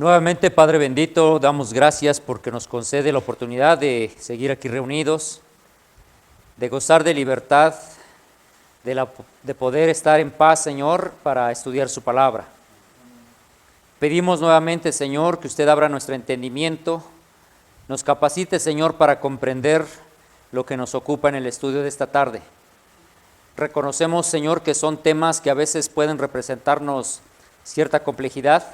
Nuevamente, Padre bendito, damos gracias porque nos concede la oportunidad de seguir aquí reunidos, de gozar de libertad, de poder estar en paz, Señor, para estudiar su palabra. Pedimos nuevamente, Señor, que usted abra nuestro entendimiento, nos capacite, Señor, para comprender lo que nos ocupa en el estudio de esta tarde. Reconocemos, Señor, que son temas que a veces pueden representarnos cierta complejidad,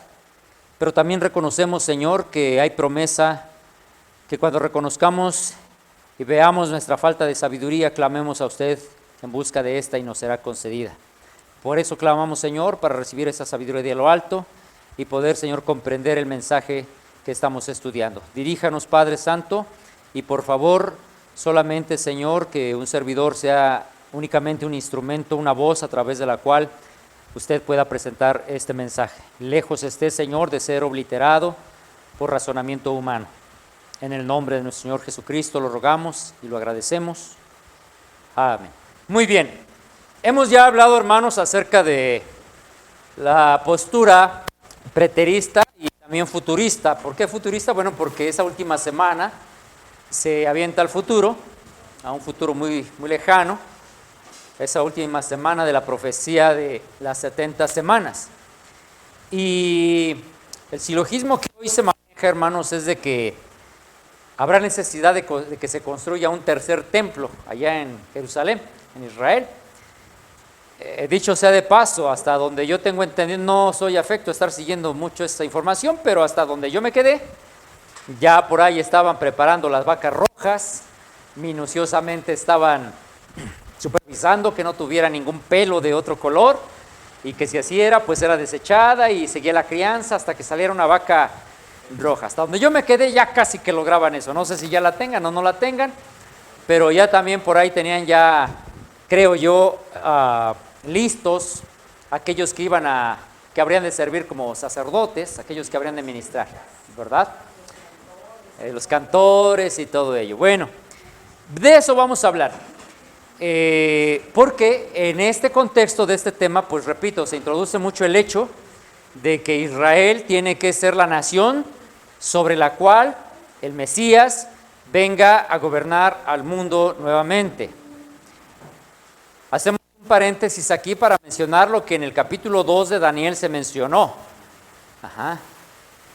pero también reconocemos, Señor, que hay promesa, que cuando reconozcamos y veamos nuestra falta de sabiduría, clamemos a usted en busca de esta y nos será concedida. Por eso clamamos, Señor, para recibir esa sabiduría de lo alto y poder, Señor, comprender el mensaje que estamos estudiando. Diríjanos, Padre Santo, y por favor, solamente, Señor, que un servidor sea únicamente un instrumento, una voz a través de la cual usted pueda presentar este mensaje. Lejos esté, Señor, de ser obliterado por razonamiento humano. En el nombre de nuestro Señor Jesucristo lo rogamos y lo agradecemos. Amén. Muy bien. Hemos ya hablado, hermanos, acerca de la postura preterista y también futurista. ¿Por qué futurista? Bueno, porque esa última semana se avienta al futuro, a un futuro muy lejano, esa última semana de la profecía de las 70 semanas. Y el silogismo que hoy se maneja, hermanos, es de que habrá necesidad de que se construya un tercer templo allá en Jerusalén, en Israel. Dicho sea de paso, hasta donde yo tengo entendido, no soy afecto a estar siguiendo mucho esta información, pero hasta donde yo me quedé, ya por ahí estaban preparando las vacas rojas, minuciosamente estaban supervisando que no tuviera ningún pelo de otro color y que si así era, pues era desechada y seguía la crianza hasta que saliera una vaca roja. Hasta donde yo me quedé ya casi que lograban eso. No sé si ya la tengan o no la tengan, pero ya también por ahí tenían ya, creo yo, listos aquellos que que habrían de servir como sacerdotes, aquellos que habrían de ministrar, ¿verdad? Los cantores y todo ello. Bueno, de eso vamos a hablar. Porque en este contexto de este tema, pues repito, se introduce mucho el hecho de que Israel tiene que ser la nación sobre la cual el Mesías venga a gobernar al mundo nuevamente. Hacemos un paréntesis aquí para mencionar lo que en el capítulo 2 de Daniel se mencionó.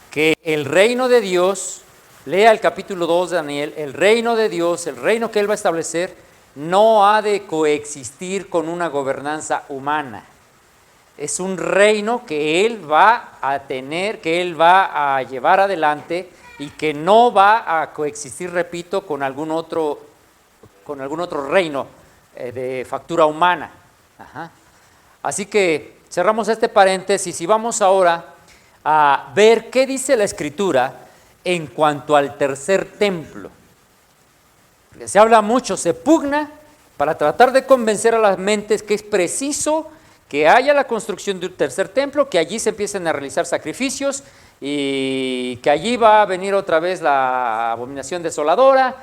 Que el reino de Dios, lea el capítulo 2 de Daniel, el reino de Dios, el reino que Él va a establecer, no ha de coexistir con una gobernanza humana. Es un reino que Él va a tener, que Él va a llevar adelante y que no va a coexistir, repito, con algún otro reino de factura humana. Así que cerramos este paréntesis y vamos ahora a ver qué dice la Escritura en cuanto al tercer templo. Porque se habla mucho, se pugna para tratar de convencer a las mentes que es preciso que haya la construcción de un tercer templo, que allí se empiecen a realizar sacrificios y que allí va a venir otra vez la abominación desoladora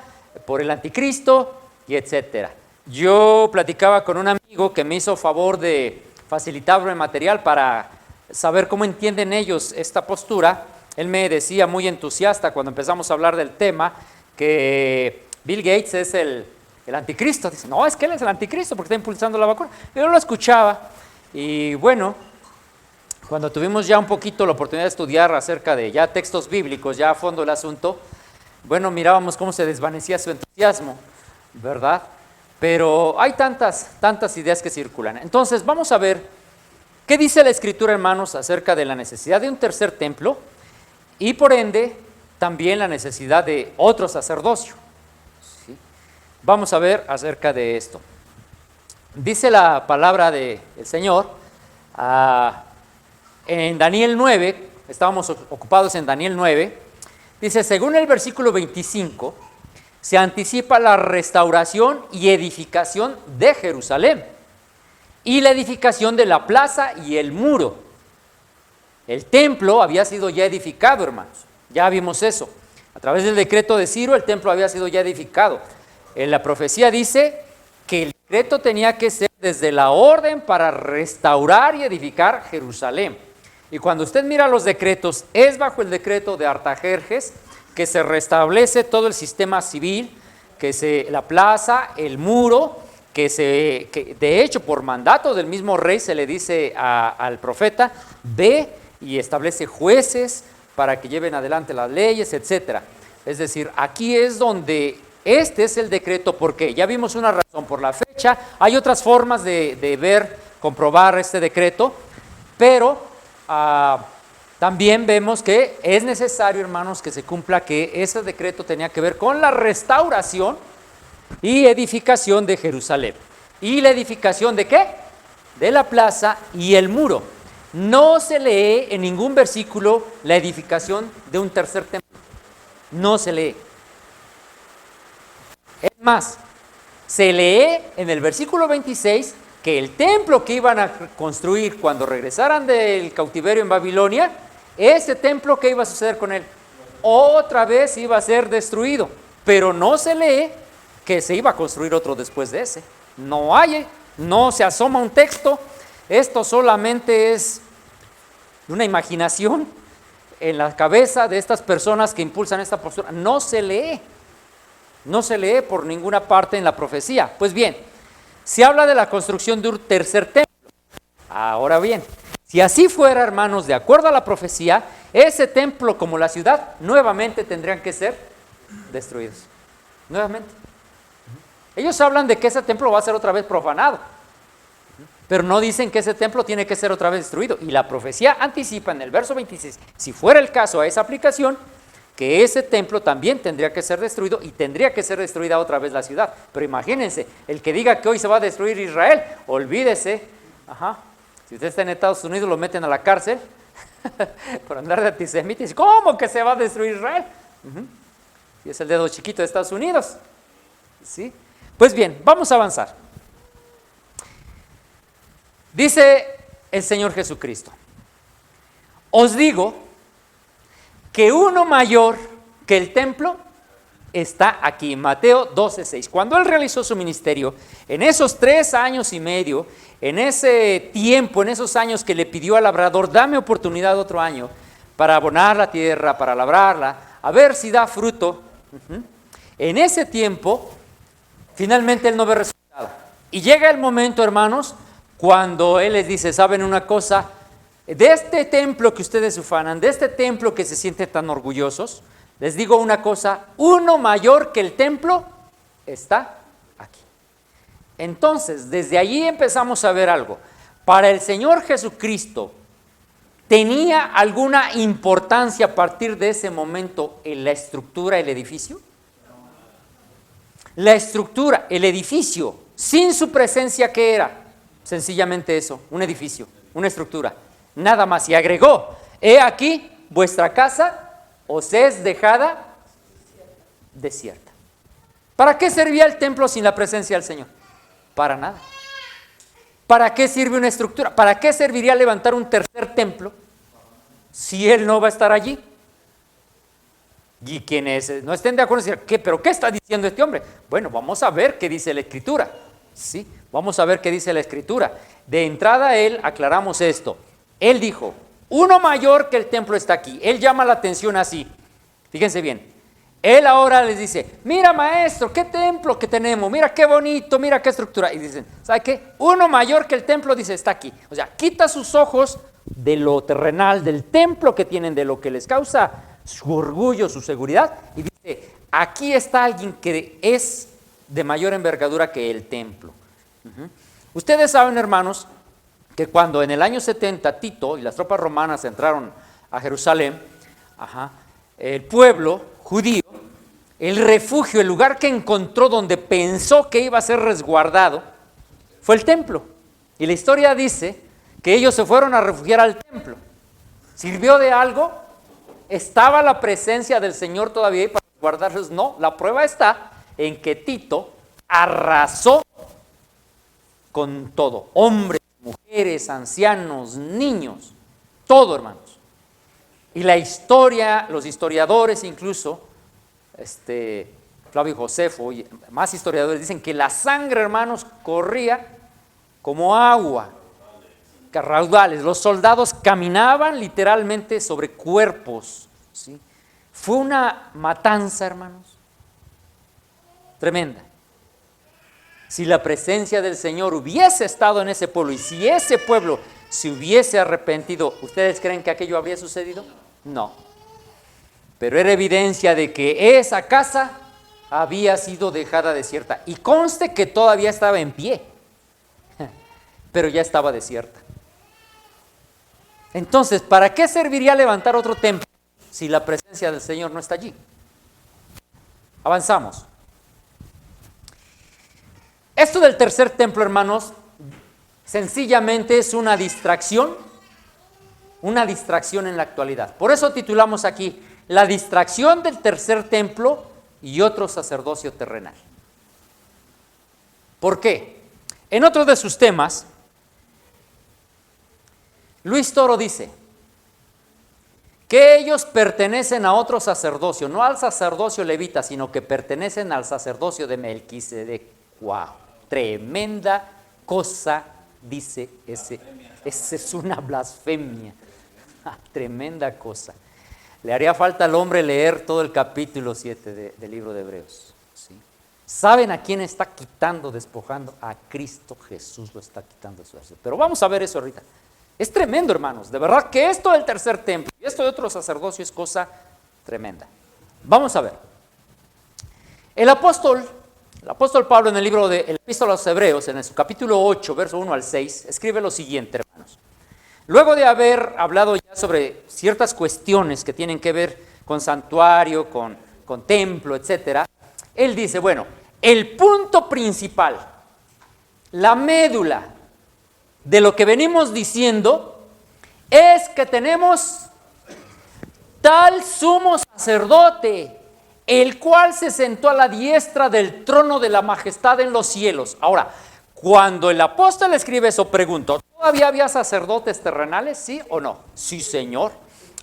por el anticristo y etcétera. Yo platicaba con un amigo que me hizo favor de facilitarme material para saber cómo entienden ellos esta postura. Él me decía muy entusiasta cuando empezamos a hablar del tema que Bill Gates es el anticristo. Dice, no, es que él es el anticristo porque está impulsando la vacuna. Yo lo escuchaba y bueno, cuando tuvimos ya un poquito la oportunidad de estudiar acerca de ya textos bíblicos, ya a fondo el asunto, bueno, mirábamos cómo se desvanecía su entusiasmo, ¿verdad? Pero hay tantas ideas que circulan. Entonces, vamos a ver qué dice la Escritura, hermanos, acerca de la necesidad de un tercer templo y por ende también la necesidad de otro sacerdocio. ¿Sí? Vamos a ver acerca de esto. Dice la palabra del Señor en Daniel 9, estábamos ocupados en Daniel 9, dice, según el versículo 25, se anticipa la restauración y edificación de Jerusalén y la edificación de la plaza y el muro. El templo había sido ya edificado, hermanos, ya vimos eso. A través del decreto de Ciro, el templo había sido ya edificado. En la profecía dice que el decreto tenía que ser desde la orden para restaurar y edificar Jerusalén. Y cuando usted mira los decretos, es bajo el decreto de Artajerjes que se restablece todo el sistema civil, la plaza, el muro, que de hecho por mandato del mismo rey se le dice al profeta, ve y establece jueces para que lleven adelante las leyes, etcétera. Es decir, aquí es donde este es el decreto, porque ya vimos una razón por la fecha, hay otras formas de ver, comprobar este decreto, pero también vemos que es necesario, hermanos, que se cumpla que ese decreto tenía que ver con la restauración y edificación de Jerusalén. ¿Y la edificación de qué? De la plaza y el muro. No se lee en ningún versículo la edificación de un tercer templo. No se lee. Es más, se lee en el versículo 26 que el templo que iban a construir cuando regresaran del cautiverio en Babilonia, ese templo, ¿qué iba a suceder con él? Otra vez iba a ser destruido, pero no se lee que se iba a construir otro después de ese. No se asoma un texto. Esto solamente es una imaginación en la cabeza de estas personas que impulsan esta postura. No se lee por ninguna parte en la profecía. Pues bien, se habla de la construcción de un tercer templo. Ahora bien, si así fuera, hermanos, de acuerdo a la profecía, ese templo como la ciudad nuevamente tendrían que ser destruidos. Nuevamente. Ellos hablan de que ese templo va a ser otra vez profanado, pero no dicen que ese templo tiene que ser otra vez destruido. Y la profecía anticipa en el verso 26, si fuera el caso a esa aplicación, que ese templo también tendría que ser destruido y tendría que ser destruida otra vez la ciudad. Pero imagínense, el que diga que hoy se va a destruir Israel, olvídese. Si usted está en Estados Unidos, lo meten a la cárcel por andar de antisemita. ¿Cómo que se va a destruir Israel? Y es el dedo chiquito de Estados Unidos. ¿Sí? Pues bien, vamos a avanzar. Dice el Señor Jesucristo: os digo que uno mayor que el templo está aquí. Mateo 12:6. Cuando él realizó su ministerio, en esos 3 años y medio, en ese tiempo, en esos años que le pidió al labrador, dame oportunidad otro año para abonar la tierra, para labrarla, a ver si da fruto. En ese tiempo, finalmente él no ve resultado. Y llega el momento, hermanos, cuando él les dice, ¿saben una cosa? De este templo que ustedes ufanan, de este templo que se sienten tan orgullosos, les digo una cosa, uno mayor que el templo está aquí. Entonces, desde allí empezamos a ver algo. Para el Señor Jesucristo, ¿tenía alguna importancia a partir de ese momento en la estructura del edificio? La estructura, el edificio, sin su presencia, ¿qué era? Sencillamente eso, un edificio, una estructura. Nada más, y agregó, he aquí, vuestra casa os es dejada desierta. ¿Para qué servía el templo sin la presencia del Señor? Para nada. ¿Para qué sirve una estructura? ¿Para qué serviría levantar un tercer templo si Él no va a estar allí? Y quienes no estén de acuerdo dirán, ¿pero qué está diciendo este hombre? Bueno, vamos a ver qué dice la Escritura. Sí, vamos a ver qué dice la Escritura. De entrada aclaramos esto. Él dijo, uno mayor que el templo está aquí. Él llama la atención así. Fíjense bien. Él ahora les dice, mira maestro, qué templo que tenemos, mira qué bonito, mira qué estructura. Y dicen, ¿sabe qué? Uno mayor que el templo, dice, está aquí. O sea, quita sus ojos de lo terrenal, del templo que tienen, de lo que les causa su orgullo, su seguridad. Y dice, aquí está alguien que es de mayor envergadura que el templo. Ustedes saben, hermanos, que cuando en el año 70 Tito y las tropas romanas entraron a Jerusalén, el pueblo judío, el refugio, el lugar que encontró donde pensó que iba a ser resguardado, fue el templo. Y la historia dice que ellos se fueron a refugiar al templo. ¿Sirvió de algo? ¿Estaba la presencia del Señor todavía ahí para guardarlos? No, la prueba está en que Tito arrasó con todo, hombres, mujeres, ancianos, niños, todo, hermanos. Y la historia, los historiadores incluso, Flavio Josefo y más historiadores dicen que la sangre, hermanos, corría como agua raudales. Los soldados caminaban literalmente sobre cuerpos, ¿sí? Fue una matanza, hermanos, tremenda. Si la presencia del Señor hubiese estado en ese pueblo y si ese pueblo se hubiese arrepentido, ¿ustedes creen que aquello habría sucedido? No. Pero era evidencia de que esa casa había sido dejada desierta. Y conste que todavía estaba en pie, pero ya estaba desierta. Entonces, ¿para qué serviría levantar otro templo si la presencia del Señor no está allí? Avanzamos. Esto del tercer templo, hermanos, sencillamente es una distracción en la actualidad. Por eso titulamos aquí, la distracción del tercer templo y otro sacerdocio terrenal. ¿Por qué? En otro de sus temas, Luis Toro dice que ellos pertenecen a otro sacerdocio, no al sacerdocio levita, sino que pertenecen al sacerdocio de Melquisedec. ¡Wow! Tremenda cosa, dice ese es una blasfemia. Tremenda cosa. Le haría falta al hombre leer todo el capítulo 7 del libro de Hebreos, ¿sí? ¿Saben a quién está quitando, despojando? A Cristo Jesús lo está quitando de su ejército. Pero vamos a ver eso ahorita. Es tremendo, hermanos. De verdad que esto del tercer templo y esto de otro sacerdocio es cosa tremenda. Vamos a ver. El apóstol Pablo en el libro de Epístola a los Hebreos, en su capítulo 8, verso 1 al 6, escribe lo siguiente, hermanos. Luego de haber hablado ya sobre ciertas cuestiones que tienen que ver con santuario, con templo, etcétera, él dice, bueno, el punto principal, la médula de lo que venimos diciendo es que tenemos tal sumo sacerdote, el cual se sentó a la diestra del trono de la majestad en los cielos. Ahora, cuando el apóstol escribe eso, pregunto, ¿todavía había sacerdotes terrenales? ¿Sí o no? Sí, Señor.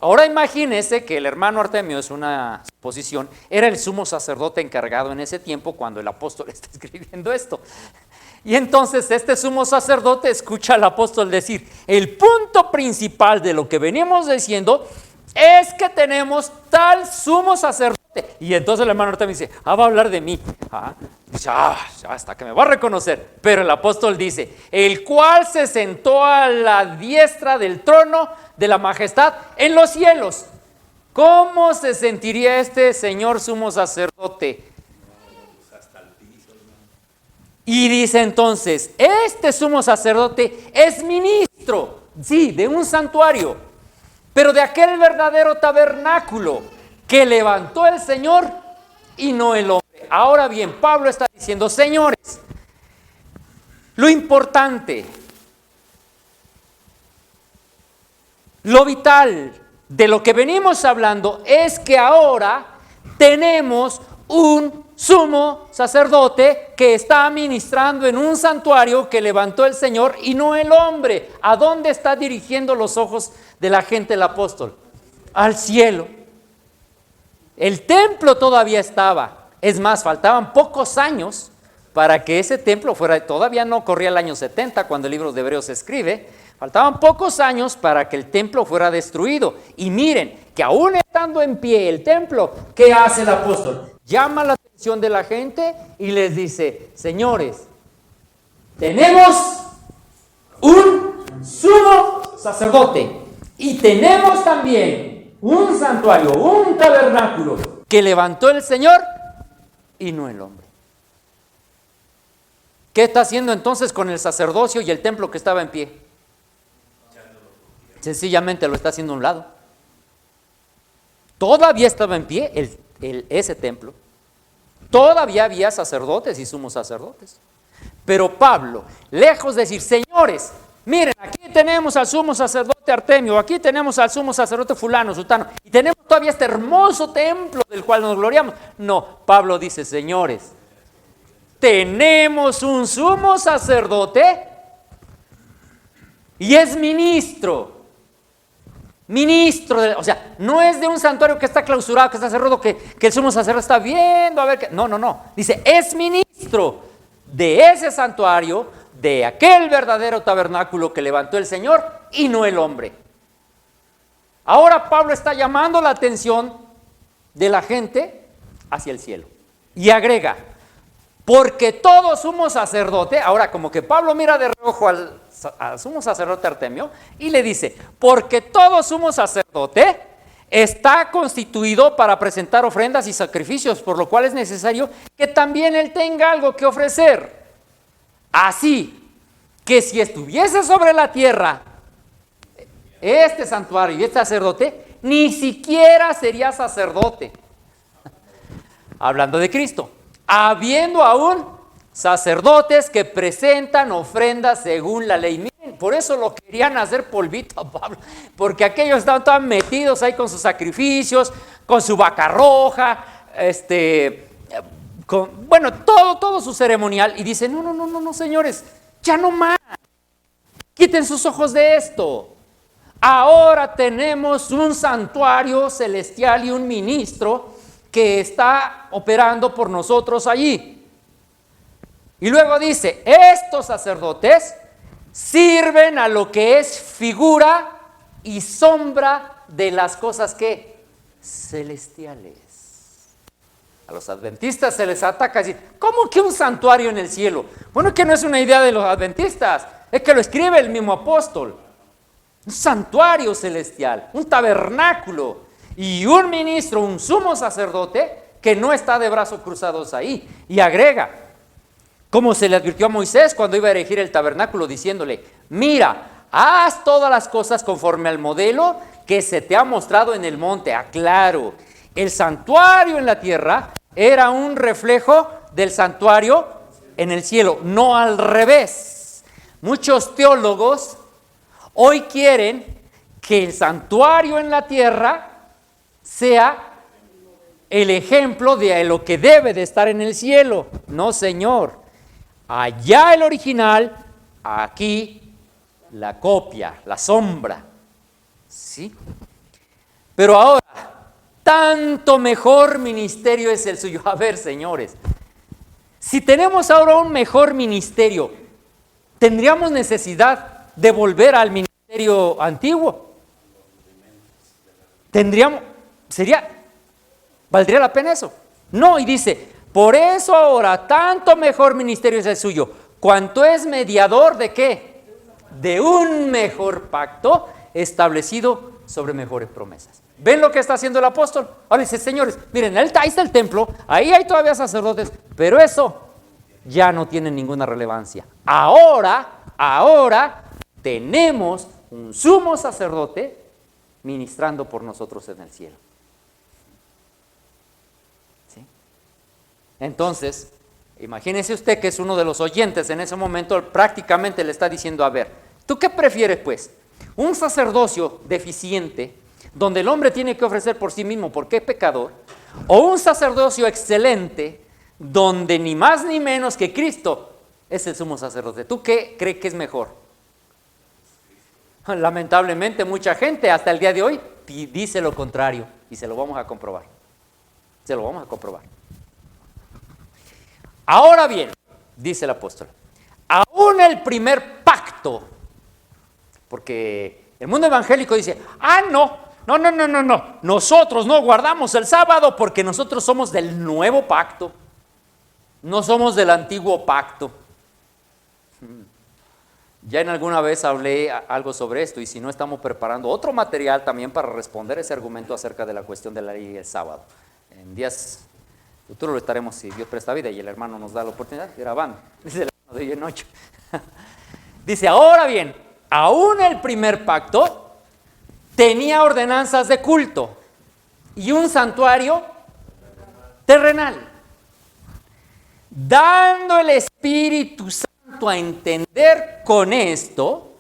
Ahora imagínese que el hermano Artemio, es una suposición, era el sumo sacerdote encargado en ese tiempo cuando el apóstol está escribiendo esto. Y entonces este sumo sacerdote escucha al apóstol decir, el punto principal de lo que venimos diciendo es que tenemos tal sumo sacerdote. Y entonces el hermano Artemio dice, va a hablar de mí. Dice, hasta que me va a reconocer. Pero el apóstol dice, el cual se sentó a la diestra del trono de la majestad en los cielos. ¿Cómo se sentiría este señor sumo sacerdote? Y dice entonces, este sumo sacerdote es ministro, sí, de un santuario, pero de aquel verdadero tabernáculo que levantó el Señor y no el hombre. Ahora bien, Pablo está diciendo, señores, lo importante, lo vital de lo que venimos hablando es que ahora tenemos un sumo sacerdote que está ministrando en un santuario que levantó el Señor y no el hombre. ¿A dónde está dirigiendo los ojos de la gente el apóstol? Al cielo. El templo todavía estaba. Es más, faltaban pocos años para que ese templo fuera, todavía no corría el año 70 cuando el libro de Hebreos se escribe, faltaban pocos años para que el templo fuera destruido. Y miren, que aún estando en pie el templo, ¿qué hace el apóstol? Llama la atención de la gente y les dice, señores, tenemos un sumo sacerdote y tenemos también un santuario, un tabernáculo que levantó el Señor y no el hombre. ¿Qué está haciendo entonces con el sacerdocio y el templo que estaba en pie? Sencillamente lo está haciendo a un lado. Todavía estaba en pie ese templo. Todavía había sacerdotes y sumos sacerdotes. Pero Pablo, lejos de decir, señores, miren, aquí tenemos al sumo sacerdote Artemio, aquí tenemos al sumo sacerdote fulano, sutano, y tenemos todavía este hermoso templo del cual nos gloriamos. No, Pablo dice, señores, tenemos un sumo sacerdote y es ministro, o sea, no es de un santuario que está clausurado, que está cerrado, que el sumo sacerdote está viendo a ver qué. No, dice, es ministro de ese santuario de aquel verdadero tabernáculo que levantó el Señor y no el hombre. Ahora Pablo está llamando la atención de la gente hacia el cielo. Y agrega, porque todo sumo sacerdote, ahora como que Pablo mira de reojo al sumo sacerdote Artemio y le dice, porque todo sumo sacerdote está constituido para presentar ofrendas y sacrificios, por lo cual es necesario que también él tenga algo que ofrecer. Así que si estuviese sobre la tierra este santuario y este sacerdote, ni siquiera sería sacerdote. Hablando de Cristo, habiendo aún sacerdotes que presentan ofrendas según la ley. Miren, por eso lo querían hacer polvito a Pablo, porque aquellos estaban todos metidos ahí con sus sacrificios, con su vaca roja, todo su ceremonial, y dice, no, señores, ya no más, quiten sus ojos de esto. Ahora tenemos un santuario celestial y un ministro que está operando por nosotros allí. Y luego dice, estos sacerdotes sirven a lo que es figura y sombra de las cosas que celestiales. A los adventistas se les ataca así, ¿cómo que un santuario en el cielo? Bueno, que no es una idea de los adventistas, es que lo escribe el mismo apóstol. Un santuario celestial, un tabernáculo y un ministro, un sumo sacerdote que no está de brazos cruzados ahí. Y agrega, como se le advirtió a Moisés cuando iba a erigir el tabernáculo, diciéndole, mira, haz todas las cosas conforme al modelo que se te ha mostrado en el monte. Aclaro, el santuario en la tierra era un reflejo del santuario en el cielo, no al revés. Muchos teólogos hoy quieren que el santuario en la tierra sea el ejemplo de lo que debe de estar en el cielo. No, señor. Allá el original, aquí la copia, la sombra. ¿Sí? Pero ahora, tanto mejor ministerio es el suyo. A ver, señores, si tenemos ahora un mejor ministerio, ¿tendríamos necesidad de volver al ministerio antiguo? ¿Valdría la pena eso? No, y dice, por eso ahora tanto mejor ministerio es el suyo, cuanto es mediador de ¿qué? De un mejor pacto establecido sobre mejores promesas. ¿Ven lo que está haciendo el apóstol? Ahora dice, señores, miren, ahí está el templo, ahí hay todavía sacerdotes, pero eso ya no tiene ninguna relevancia. Ahora tenemos un sumo sacerdote ministrando por nosotros en el cielo. ¿Sí? Entonces, imagínese usted que es uno de los oyentes en ese momento, prácticamente le está diciendo, a ver, ¿tú qué prefieres pues? ¿Un sacerdocio deficiente, donde el hombre tiene que ofrecer por sí mismo porque es pecador? ¿O un sacerdocio excelente, donde ni más ni menos que Cristo es el sumo sacerdote? ¿Tú qué crees que es mejor? Lamentablemente mucha gente hasta el día de hoy dice lo contrario y se lo vamos a comprobar. Ahora bien, dice el apóstol, aún el primer pacto, porque el mundo evangélico dice, no, nosotros no guardamos el sábado porque nosotros somos del nuevo pacto, no somos del antiguo pacto. Ya en alguna vez hablé algo sobre esto y si no estamos preparando otro material también para responder ese argumento acerca de la cuestión de la ley del sábado. En días futuros lo estaremos, si Dios presta vida y el hermano nos da la oportunidad, grabando. Dice el hermano de hoy en 8. Dice, ahora bien, aún el primer pacto tenía ordenanzas de culto y un santuario terrenal, dando el Espíritu Santo a entender con esto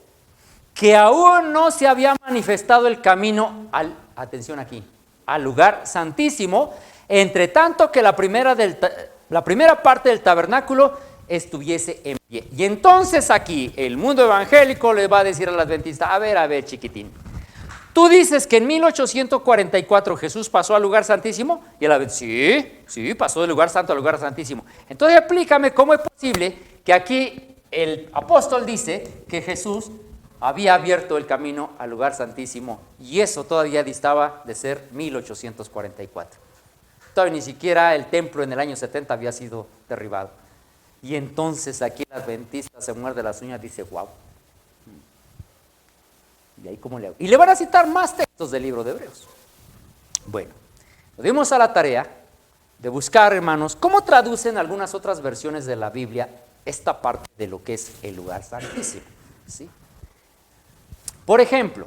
que aún no se había manifestado el camino atención aquí, al lugar santísimo, entre tanto que la primera parte del tabernáculo estuviese en pie. Y entonces aquí el mundo evangélico le va a decir al adventista, a ver chiquitín, tú dices que en 1844 Jesús pasó al lugar santísimo, y el adventista, sí, pasó del lugar santo al lugar santísimo. Entonces explícame cómo es posible que aquí el apóstol dice que Jesús había abierto el camino al lugar santísimo, y eso todavía distaba de ser 1844. Todavía ni siquiera el templo en el año 70 había sido derribado. Y entonces aquí el adventista se muerde las uñas y dice, wow. ¿Y ahí cómo le hago? Y le van a citar más textos del libro de Hebreos. Bueno, nos dimos a la tarea de buscar, hermanos, cómo traducen algunas otras versiones de la Biblia esta parte de lo que es el lugar santísimo, ¿sí? Por ejemplo,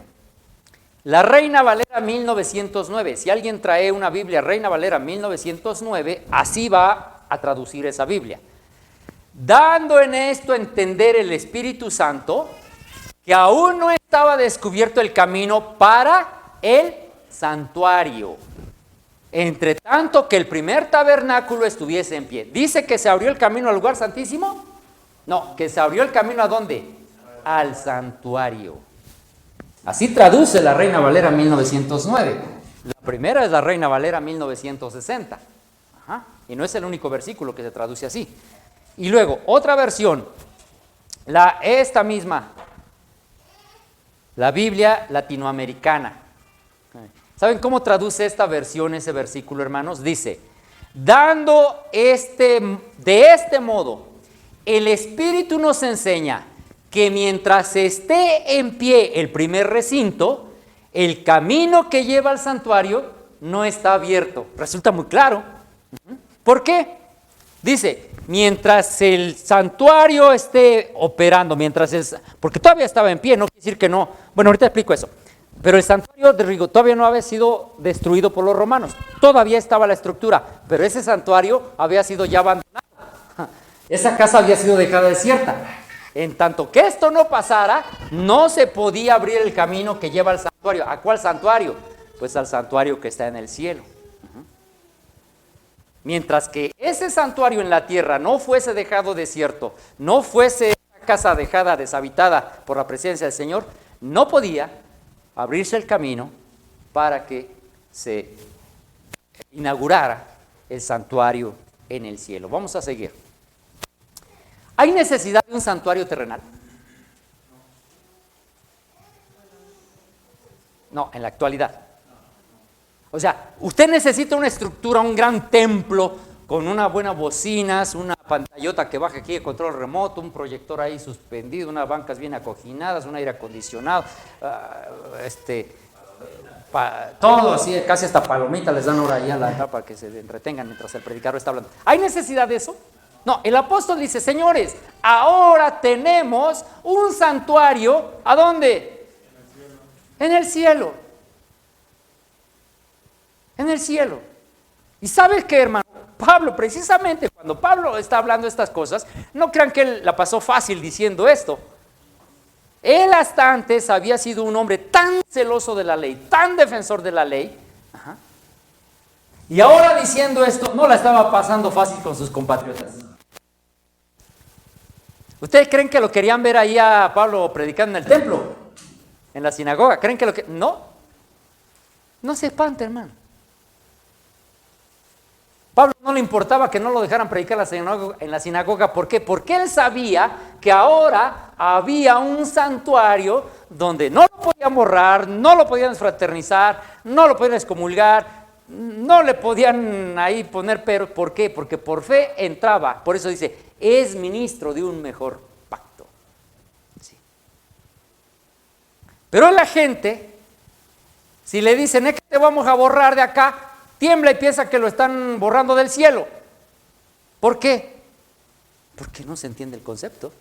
la Reina Valera 1909. Si alguien trae una Biblia Reina Valera 1909, así va a traducir esa Biblia. Dando en esto a entender el Espíritu Santo que aún no estaba descubierto el camino para el santuario, entre tanto que el primer tabernáculo estuviese en pie. ¿Dice que se abrió el camino al lugar santísimo? No, que se abrió el camino ¿a dónde? Al santuario. Así traduce la Reina Valera 1909. La primera es la Reina Valera 1960. Ajá. Y no es el único versículo que se traduce así. Y luego, otra versión, esta misma, la Biblia latinoamericana. ¿Saben cómo traduce esta versión, ese versículo, hermanos? Dice, de este modo, el Espíritu nos enseña que mientras esté en pie el primer recinto, el camino que lleva al santuario no está abierto. Resulta muy claro. ¿Por qué? Dice, mientras el santuario esté operando, porque todavía estaba en pie, no quiere decir que no. Bueno, ahorita explico eso. Pero el santuario de Rigo todavía no había sido destruido por los romanos. Todavía estaba la estructura, pero ese santuario había sido ya abandonado. Esa casa había sido dejada desierta. En tanto que esto no pasara, no se podía abrir el camino que lleva al santuario. ¿A cuál santuario? Pues al santuario que está en el cielo. Mientras que ese santuario en la tierra no fuese dejado desierto, no fuese una casa dejada deshabitada por la presencia del Señor, no podía abrirse el camino para que se inaugurara el santuario en el cielo. Vamos a seguir. ¿Hay necesidad de un santuario terrenal? No, en la actualidad. O sea, usted necesita una estructura, un gran templo con unas buenas bocinas, una pantallota que baja aquí de control remoto, un proyector ahí suspendido, unas bancas bien acoginadas, un aire acondicionado, todo así, casi hasta palomitas les dan ahora ahí a la entrada para que se entretengan mientras el predicador está hablando. ¿Hay necesidad de eso? No, el apóstol dice, señores, ahora tenemos un santuario, ¿a dónde? En el cielo. En el cielo. ¿Y sabes qué, hermano? Pablo, precisamente cuando Pablo está hablando estas cosas, no crean que él la pasó fácil diciendo esto. Él hasta antes había sido un hombre tan celoso de la ley, tan defensor de la ley, y ahora diciendo esto, no la estaba pasando fácil con sus compatriotas. ¿Ustedes creen que lo querían ver ahí a Pablo predicando en el templo? En la sinagoga. ¿Creen que no? No se espante, hermano. Pablo no le importaba que no lo dejaran predicar en la sinagoga. ¿Por qué? Porque él sabía que ahora había un santuario donde no lo podían borrar, no lo podían fraternizar, no lo podían excomulgar, no le podían ahí poner pero. ¿Por qué? Porque por fe entraba. Por eso dice, es ministro de un mejor pacto. Sí. Pero la gente, si le dicen, es que te vamos a borrar de acá, tiembla y piensa que lo están borrando del cielo. ¿Por qué? Porque no se entiende el concepto.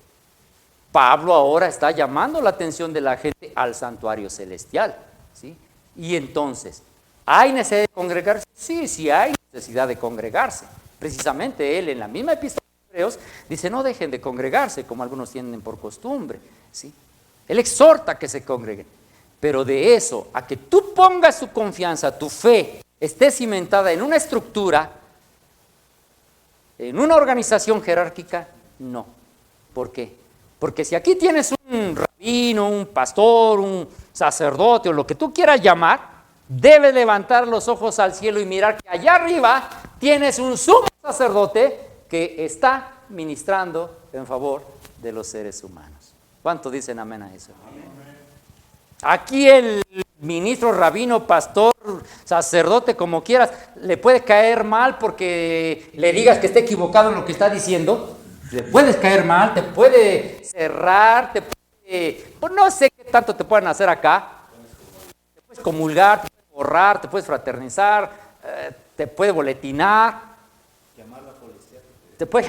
Pablo ahora está llamando la atención de la gente al santuario celestial, ¿sí? Y entonces, ¿hay necesidad de congregarse? Sí hay necesidad de congregarse. Precisamente él en la misma epístola de Hebreos dice, no dejen de congregarse como algunos tienen por costumbre, ¿sí? Él exhorta a que se congreguen. Pero de eso, a que tú pongas tu confianza, tu fe, esté cimentada en una estructura, en una organización jerárquica, no. ¿Por qué? Porque si aquí tienes un rabino, un pastor, un sacerdote o lo que tú quieras llamar, debes levantar los ojos al cielo y mirar que allá arriba tienes un sumo sacerdote que está ministrando en favor de los seres humanos. ¿Cuánto dicen amén a eso? Aquí el ministro, rabino, pastor, sacerdote, como quieras, le puede caer mal porque le digas que está equivocado en lo que está diciendo. Le puedes caer mal, te puede cerrar, te puede, pues no sé qué tanto te pueden hacer acá. Te puedes comulgar, te puedes borrar, te puedes fraternizar, te puede boletinar. Te puede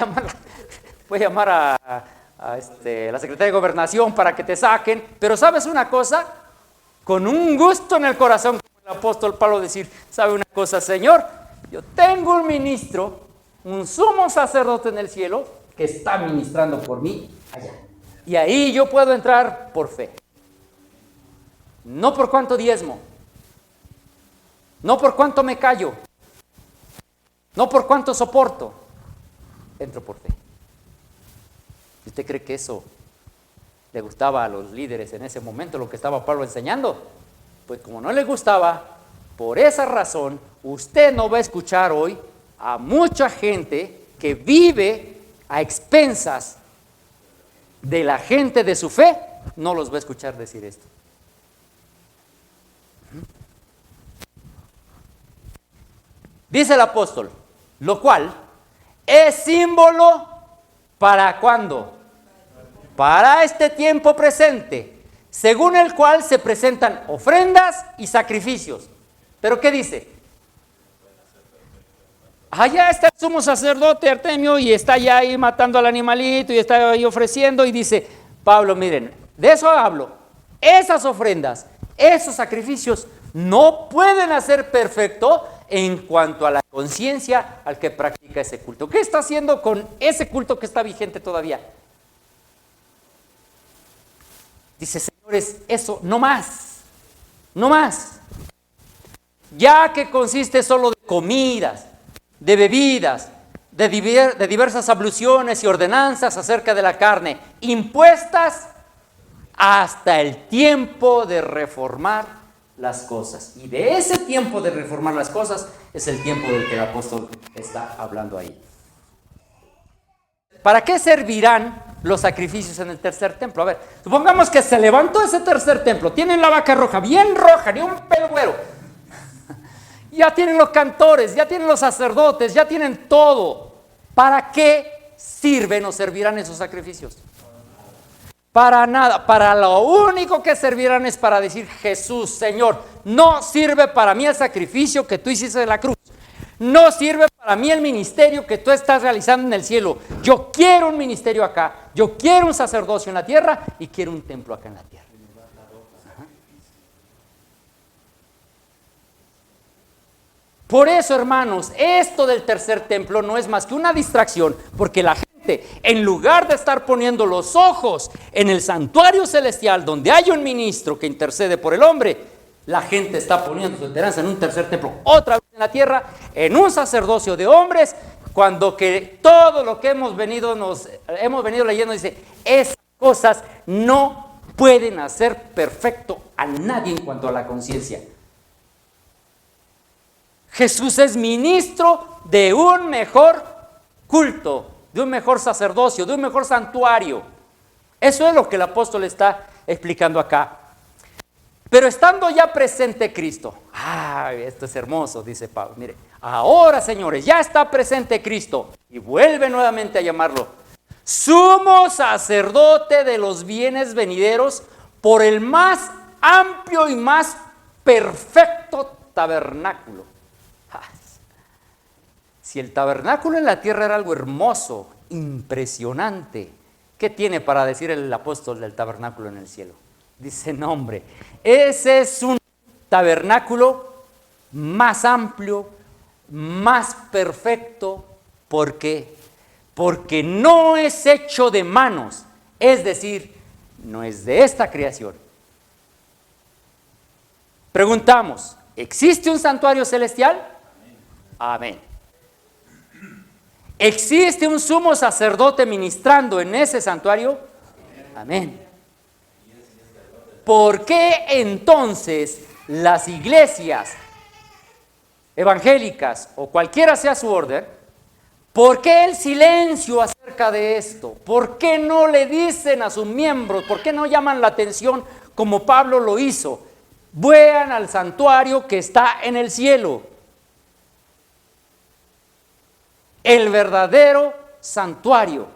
llamar a la Secretaría de Gobernación para que te saquen. Pero ¿sabes una cosa? Con un gusto en el corazón, como el apóstol Pablo decir, ¿sabe una cosa, Señor? Yo tengo un ministro, un sumo sacerdote en el cielo, que está ministrando por mí allá. Y ahí yo puedo entrar por fe. No por cuánto diezmo. No por cuánto me callo. No por cuánto soporto. Entro por fe. ¿Y usted cree que eso le gustaba a los líderes en ese momento, lo que estaba Pablo enseñando? Pues como no le gustaba, por esa razón, usted no va a escuchar hoy a mucha gente que vive a expensas de la gente de su fe, no los va a escuchar decir esto. Dice el apóstol, lo cual es símbolo ¿para cuándo? Para este tiempo presente, según el cual se presentan ofrendas y sacrificios. ¿Pero qué dice? Allá está el sumo sacerdote Artemio y está ya ahí matando al animalito y está ahí ofreciendo y dice, Pablo, miren, de eso hablo. Esas ofrendas, esos sacrificios no pueden hacer perfecto en cuanto a la conciencia al que practica ese culto. ¿Qué está haciendo con ese culto que está vigente todavía? Dice, señores, eso no más, no más. Ya que consiste solo de comidas, de bebidas, de diversas abluciones y ordenanzas acerca de la carne, impuestas hasta el tiempo de reformar las cosas. Y de ese tiempo de reformar las cosas es el tiempo del que el apóstol está hablando ahí. ¿Para qué servirán los sacrificios en el tercer templo? A ver, supongamos que se levantó ese tercer templo, tienen la vaca roja, bien roja, ni un pelo güero. Ya tienen los cantores, ya tienen los sacerdotes, ya tienen todo. ¿Para qué sirven o servirán esos sacrificios? Para nada. Para lo único que servirán es para decir, Jesús, Señor, no sirve para mí el sacrificio que tú hiciste en la cruz. No sirve para mí el ministerio que tú estás realizando en el cielo. Yo quiero un ministerio acá. Yo quiero un sacerdocio en la tierra y quiero un templo acá en la tierra. Por eso, hermanos, esto del tercer templo no es más que una distracción, porque la gente, en lugar de estar poniendo los ojos en el santuario celestial, donde hay un ministro que intercede por el hombre, la gente está poniendo su esperanza en un tercer templo, otra vez en la tierra, en un sacerdocio de hombres, cuando que todo lo que hemos venido leyendo dice, esas cosas no pueden hacer perfecto a nadie en cuanto a la conciencia. Jesús es ministro de un mejor culto, de un mejor sacerdocio, de un mejor santuario. Eso es lo que el apóstol está explicando acá. Pero estando ya presente Cristo, esto es hermoso, dice Pablo. Mire, ahora, señores, ya está presente Cristo y vuelve nuevamente a llamarlo sumo sacerdote de los bienes venideros por el más amplio y más perfecto tabernáculo. Si el tabernáculo en la tierra era algo hermoso, impresionante, ¿qué tiene para decir el apóstol del tabernáculo en el cielo? Dice, no, hombre, ese es un tabernáculo más amplio, más perfecto. ¿Por qué? Porque no es hecho de manos, es decir, no es de esta creación. Preguntamos, ¿existe un santuario celestial? Amén. ¿Existe un sumo sacerdote ministrando en ese santuario? Amén. ¿Por qué entonces las iglesias evangélicas o cualquiera sea su orden ¿Por qué el silencio acerca de esto? ¿Por qué no le dicen a sus miembros? ¿Por qué no llaman la atención como Pablo lo hizo? Vayan al santuario que está en el cielo. El verdadero santuario.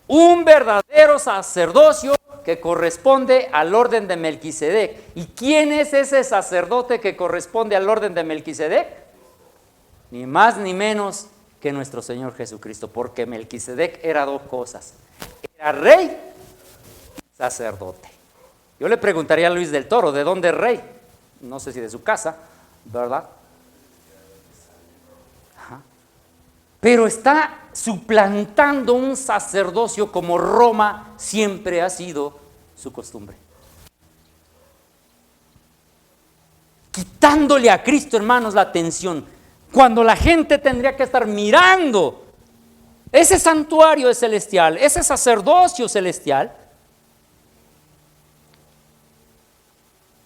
Un verdadero sacerdocio que corresponde al orden de Melquisedec. ¿Y quién es ese sacerdote que corresponde al orden de Melquisedec? Ni más ni menos que nuestro Señor Jesucristo, porque Melquisedec era dos cosas: era rey y sacerdote. Yo le preguntaría a Luis del Toro, ¿de dónde es rey? No sé si de su casa, ¿verdad? Ajá. Pero está suplantando un sacerdocio como Roma siempre ha sido su costumbre. Quitándole a Cristo, hermanos, la atención, cuando la gente tendría que estar mirando ese santuario celestial, ese sacerdocio celestial.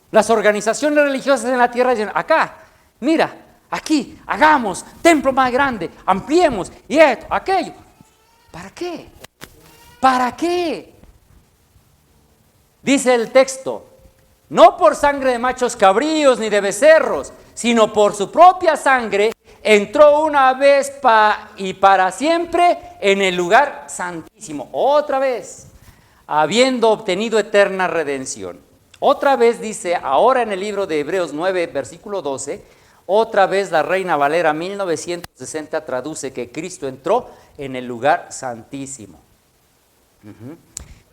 Las organizaciones religiosas en la tierra dicen: acá, mira, aquí, hagamos templo más grande, ampliemos, y esto, aquello. ¿Para qué? ¿Para qué? Dice el texto: no por sangre de machos cabríos ni de becerros, sino por su propia sangre, entró una vez y para siempre en el lugar santísimo. Otra vez, habiendo obtenido eterna redención. Otra vez dice, ahora en el libro de Hebreos 9, versículo 12, otra vez la Reina Valera 1960 traduce que Cristo entró en el lugar santísimo.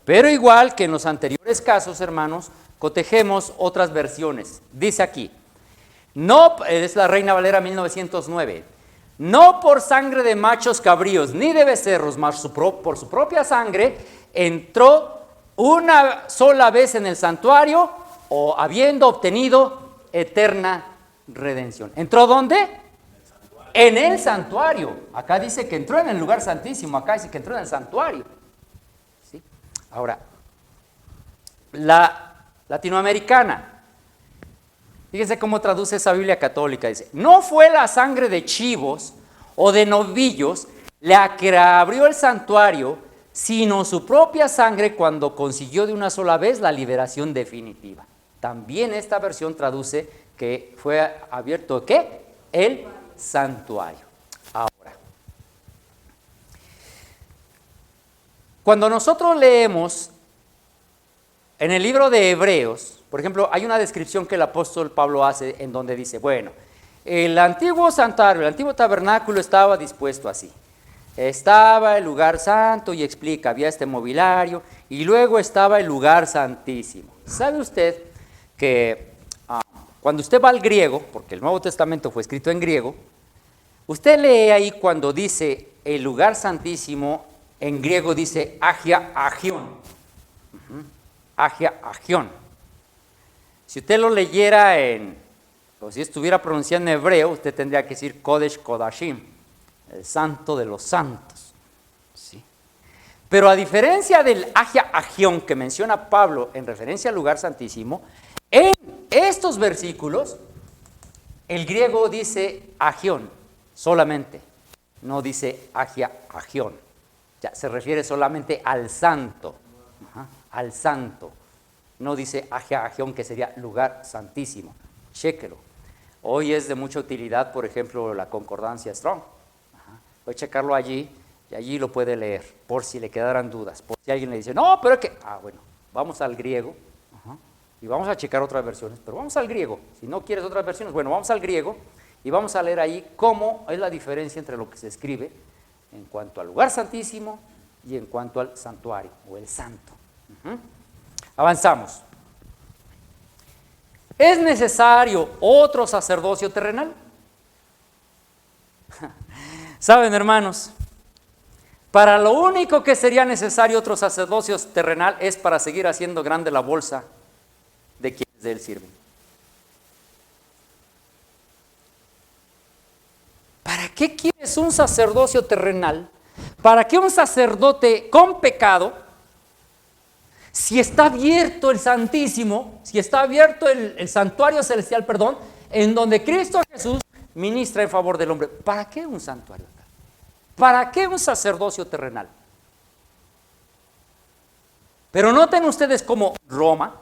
Pero igual que en los anteriores casos, hermanos, cotejemos otras versiones. Dice aquí, no, es la Reina Valera 1909, no por sangre de machos cabríos ni de becerros, mas por su propia sangre entró una sola vez en el santuario, o habiendo obtenido eterna redención. ¿Entró dónde? En el santuario. Acá dice que entró en el lugar santísimo, acá dice que entró en el santuario. ¿Sí? Ahora, la latinoamericana, fíjense cómo traduce esa Biblia católica. Dice, no fue la sangre de chivos o de novillos la que abrió el santuario, sino su propia sangre cuando consiguió de una sola vez la liberación definitiva. También esta versión traduce que fue abierto, ¿qué? El santuario. Ahora, cuando nosotros leemos en el libro de Hebreos, por ejemplo, hay una descripción que el apóstol Pablo hace en donde dice, bueno, el antiguo santuario, el antiguo tabernáculo estaba dispuesto así. Estaba el lugar santo y explica, había este mobiliario y luego estaba el lugar santísimo. ¿Sabe usted que cuando usted va al griego, porque el Nuevo Testamento fue escrito en griego, usted lee ahí cuando dice el lugar santísimo, en griego dice Agia Agion. Agia Agion. Si usted lo leyera o si estuviera pronunciando en hebreo, usted tendría que decir Kodesh Kodashim, el santo de los santos. ¿Sí? Pero a diferencia del Agia Agion que menciona Pablo en referencia al lugar santísimo, en estos versículos el griego dice Agion solamente, no dice Agia Agion. Ya se refiere solamente al santo, al santo. No dice Agia Agion, que sería lugar santísimo. Chéquelo. Hoy es de mucha utilidad, por ejemplo, la concordancia Strong. Voy a checarlo allí y allí lo puede leer, por si le quedaran dudas. Por si alguien le dice, no, pero es que, bueno, vamos al griego y vamos a checar otras versiones, pero vamos al griego. Si no quieres otras versiones, bueno, vamos al griego y vamos a leer ahí cómo es la diferencia entre lo que se escribe en cuanto al lugar santísimo y en cuanto al santuario o el santo. Avanzamos. ¿Es necesario otro sacerdocio terrenal? Saben, hermanos, para lo único que sería necesario otro sacerdocio terrenal es para seguir haciendo grande la bolsa de quienes de él sirven. ¿Para qué quieres un sacerdocio terrenal? ¿Para qué un sacerdote con pecado? Si está abierto el Santísimo, si está abierto el santuario celestial, en donde Cristo Jesús ministra en favor del hombre. ¿Para qué un santuario? ¿Para qué un sacerdocio terrenal? Pero noten ustedes cómo Roma,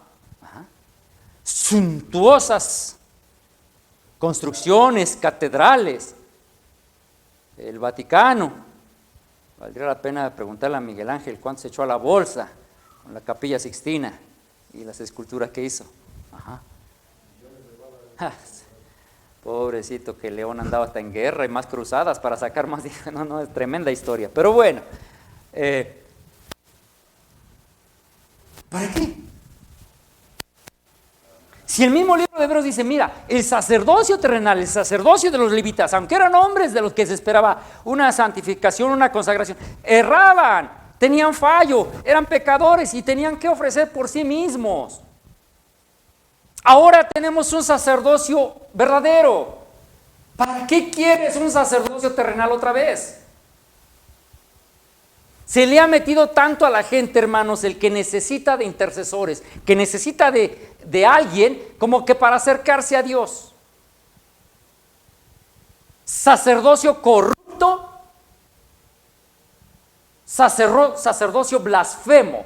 suntuosas construcciones, catedrales, el Vaticano, valdría la pena preguntarle a Miguel Ángel cuánto se echó a la bolsa con la Capilla Sixtina y las esculturas que hizo. Pobrecito, que León andaba hasta en guerra y más cruzadas para sacar más. No, es tremenda historia. Pero bueno, ¿para qué? Si el mismo libro de Hebreos dice, mira, el sacerdocio terrenal, el sacerdocio de los levitas, aunque eran hombres de los que se esperaba una santificación, una consagración, erraban, tenían fallo, eran pecadores y tenían que ofrecer por sí mismos. Ahora tenemos un sacerdocio verdadero. ¿Para qué quieres un sacerdocio terrenal otra vez? Se le ha metido tanto a la gente, hermanos, el que necesita de intercesores, que necesita de alguien como que para acercarse a Dios. Sacerdocio corrupto, sacerdocio blasfemo.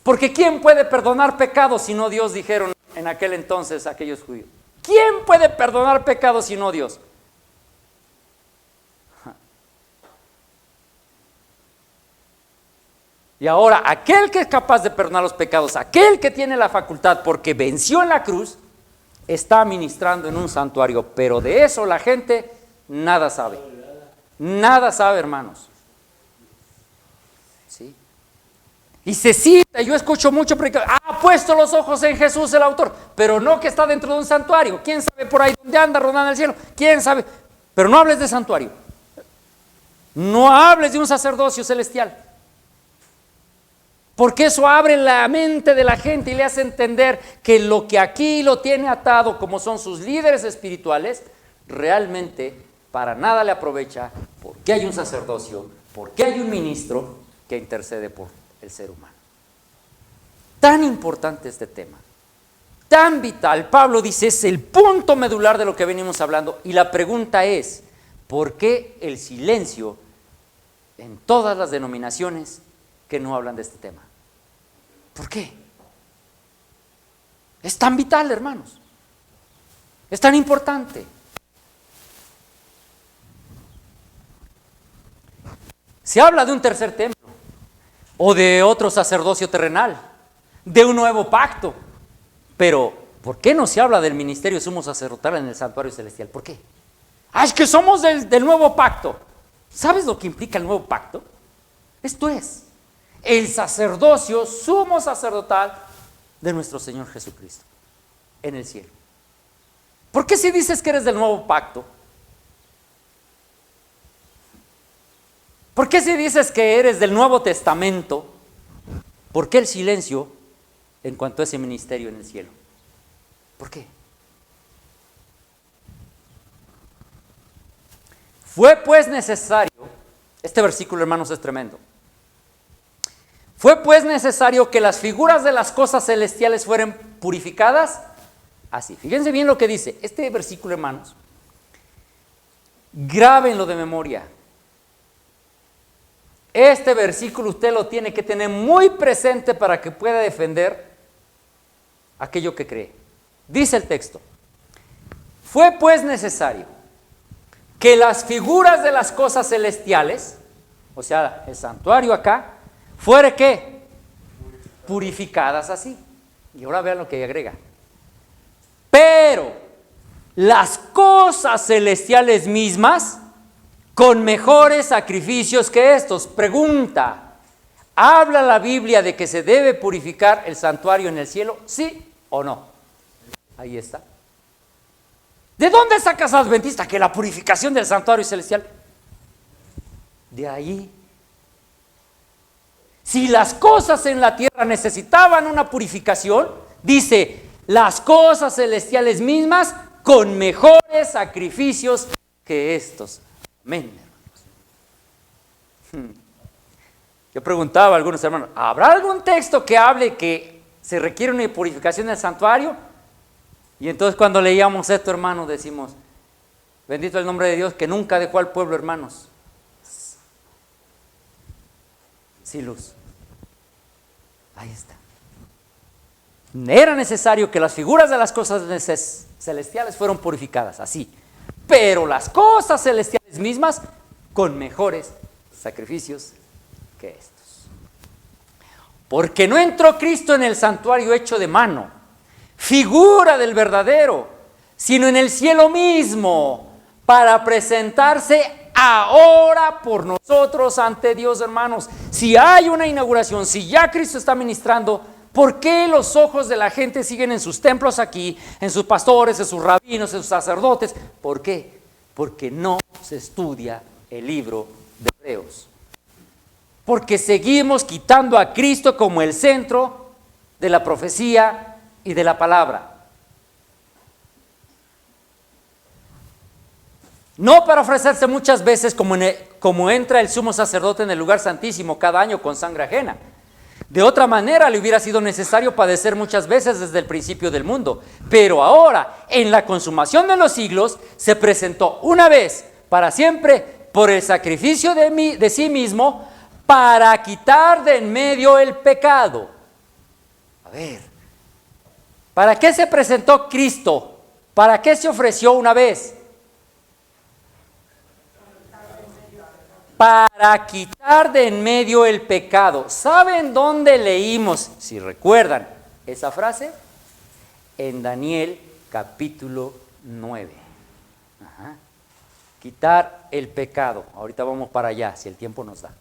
Porque ¿quién puede perdonar pecados si no Dios? Dijeron en aquel entonces aquellos judíos. ¿Quién puede perdonar pecados si no Dios? Y ahora, aquel que es capaz de perdonar los pecados, aquel que tiene la facultad porque venció en la cruz, está ministrando en un santuario. Pero de eso la gente nada sabe. Nada sabe, hermanos. ¿Sí? Y se cita, yo escucho mucho predicador, ha puesto los ojos en Jesús el autor, pero no que está dentro de un santuario. ¿Quién sabe por ahí dónde anda rodando el cielo? ¿Quién sabe? Pero no hables de santuario. No hables de un sacerdocio celestial. Porque eso abre la mente de la gente y le hace entender que lo que aquí lo tiene atado, como son sus líderes espirituales, realmente para nada le aprovecha, porque hay un sacerdocio, porque hay un ministro que intercede por el ser humano. Tan importante este tema, tan vital. Pablo dice, es el punto medular de lo que venimos hablando, y la pregunta es, ¿por qué el silencio en todas las denominaciones que no hablan de este tema? ¿Por qué? Es tan vital, hermanos. Es tan importante. Se habla de un tercer templo o de otro sacerdocio terrenal, de un nuevo pacto. Pero, ¿por qué no se habla del ministerio sumo sacerdotal en el santuario celestial? ¿Por qué? Es que somos del nuevo pacto. ¿Sabes lo que implica el nuevo pacto? Esto es el sacerdocio sumo sacerdotal de nuestro Señor Jesucristo en el cielo. ¿Por qué si dices que eres del nuevo pacto? ¿Por qué si dices que eres del Nuevo Testamento? ¿Por qué el silencio en cuanto a ese ministerio en el cielo? ¿Por qué? Fue pues necesario, este versículo, hermanos, es tremendo. Fue pues necesario que las figuras de las cosas celestiales fueran purificadas así. Fíjense bien lo que dice este versículo, hermanos. Grábenlo de memoria. Este versículo usted lo tiene que tener muy presente para que pueda defender aquello que cree. Dice el texto: fue pues necesario que las figuras de las cosas celestiales, o sea, el santuario acá, fuera ¿qué? Purificadas así. Y ahora vean lo que agrega. Pero las cosas celestiales mismas con mejores sacrificios que estos. Pregunta: ¿habla la Biblia de que se debe purificar el santuario en el cielo? ¿Sí o no? Ahí está. ¿De dónde sacas, adventista, que la purificación del santuario celestial? De ahí. Si las cosas en la tierra necesitaban una purificación, dice, las cosas celestiales mismas con mejores sacrificios que estos. Amén, hermanos. Yo preguntaba a algunos hermanos, ¿habrá algún texto que hable que se requiere una purificación del santuario? Y entonces cuando leíamos esto, hermanos, decimos, Bendito el nombre de Dios, que nunca dejó al pueblo, hermanos, sin luz. Ahí está. Era necesario que las figuras de las cosas celestiales fueran purificadas, así. Pero las cosas celestiales mismas con mejores sacrificios que estos. Porque no entró Cristo en el santuario hecho de mano, figura del verdadero, sino en el cielo mismo, para presentarse ahora por nosotros ante Dios, hermanos. Si hay una inauguración, si ya Cristo está ministrando, ¿por qué los ojos de la gente siguen en sus templos aquí, en sus pastores, en sus rabinos, en sus sacerdotes? ¿Por qué? Porque no se estudia el libro de Hebreos. Porque seguimos quitando a Cristo como el centro de la profecía y de la palabra. No para ofrecerse muchas veces como entra el sumo sacerdote en el lugar santísimo cada año con sangre ajena. De otra manera le hubiera sido necesario padecer muchas veces desde el principio del mundo. Pero ahora, en la consumación de los siglos, se presentó una vez para siempre por el sacrificio de sí mismo para quitar de en medio el pecado. A ver, ¿para qué se presentó Cristo? ¿Para qué se ofreció una vez? Para quitar de en medio el pecado. ¿Saben dónde leímos, si recuerdan, esa frase? En Daniel capítulo 9. Ajá. Quitar el pecado. Ahorita vamos para allá, si el tiempo nos da.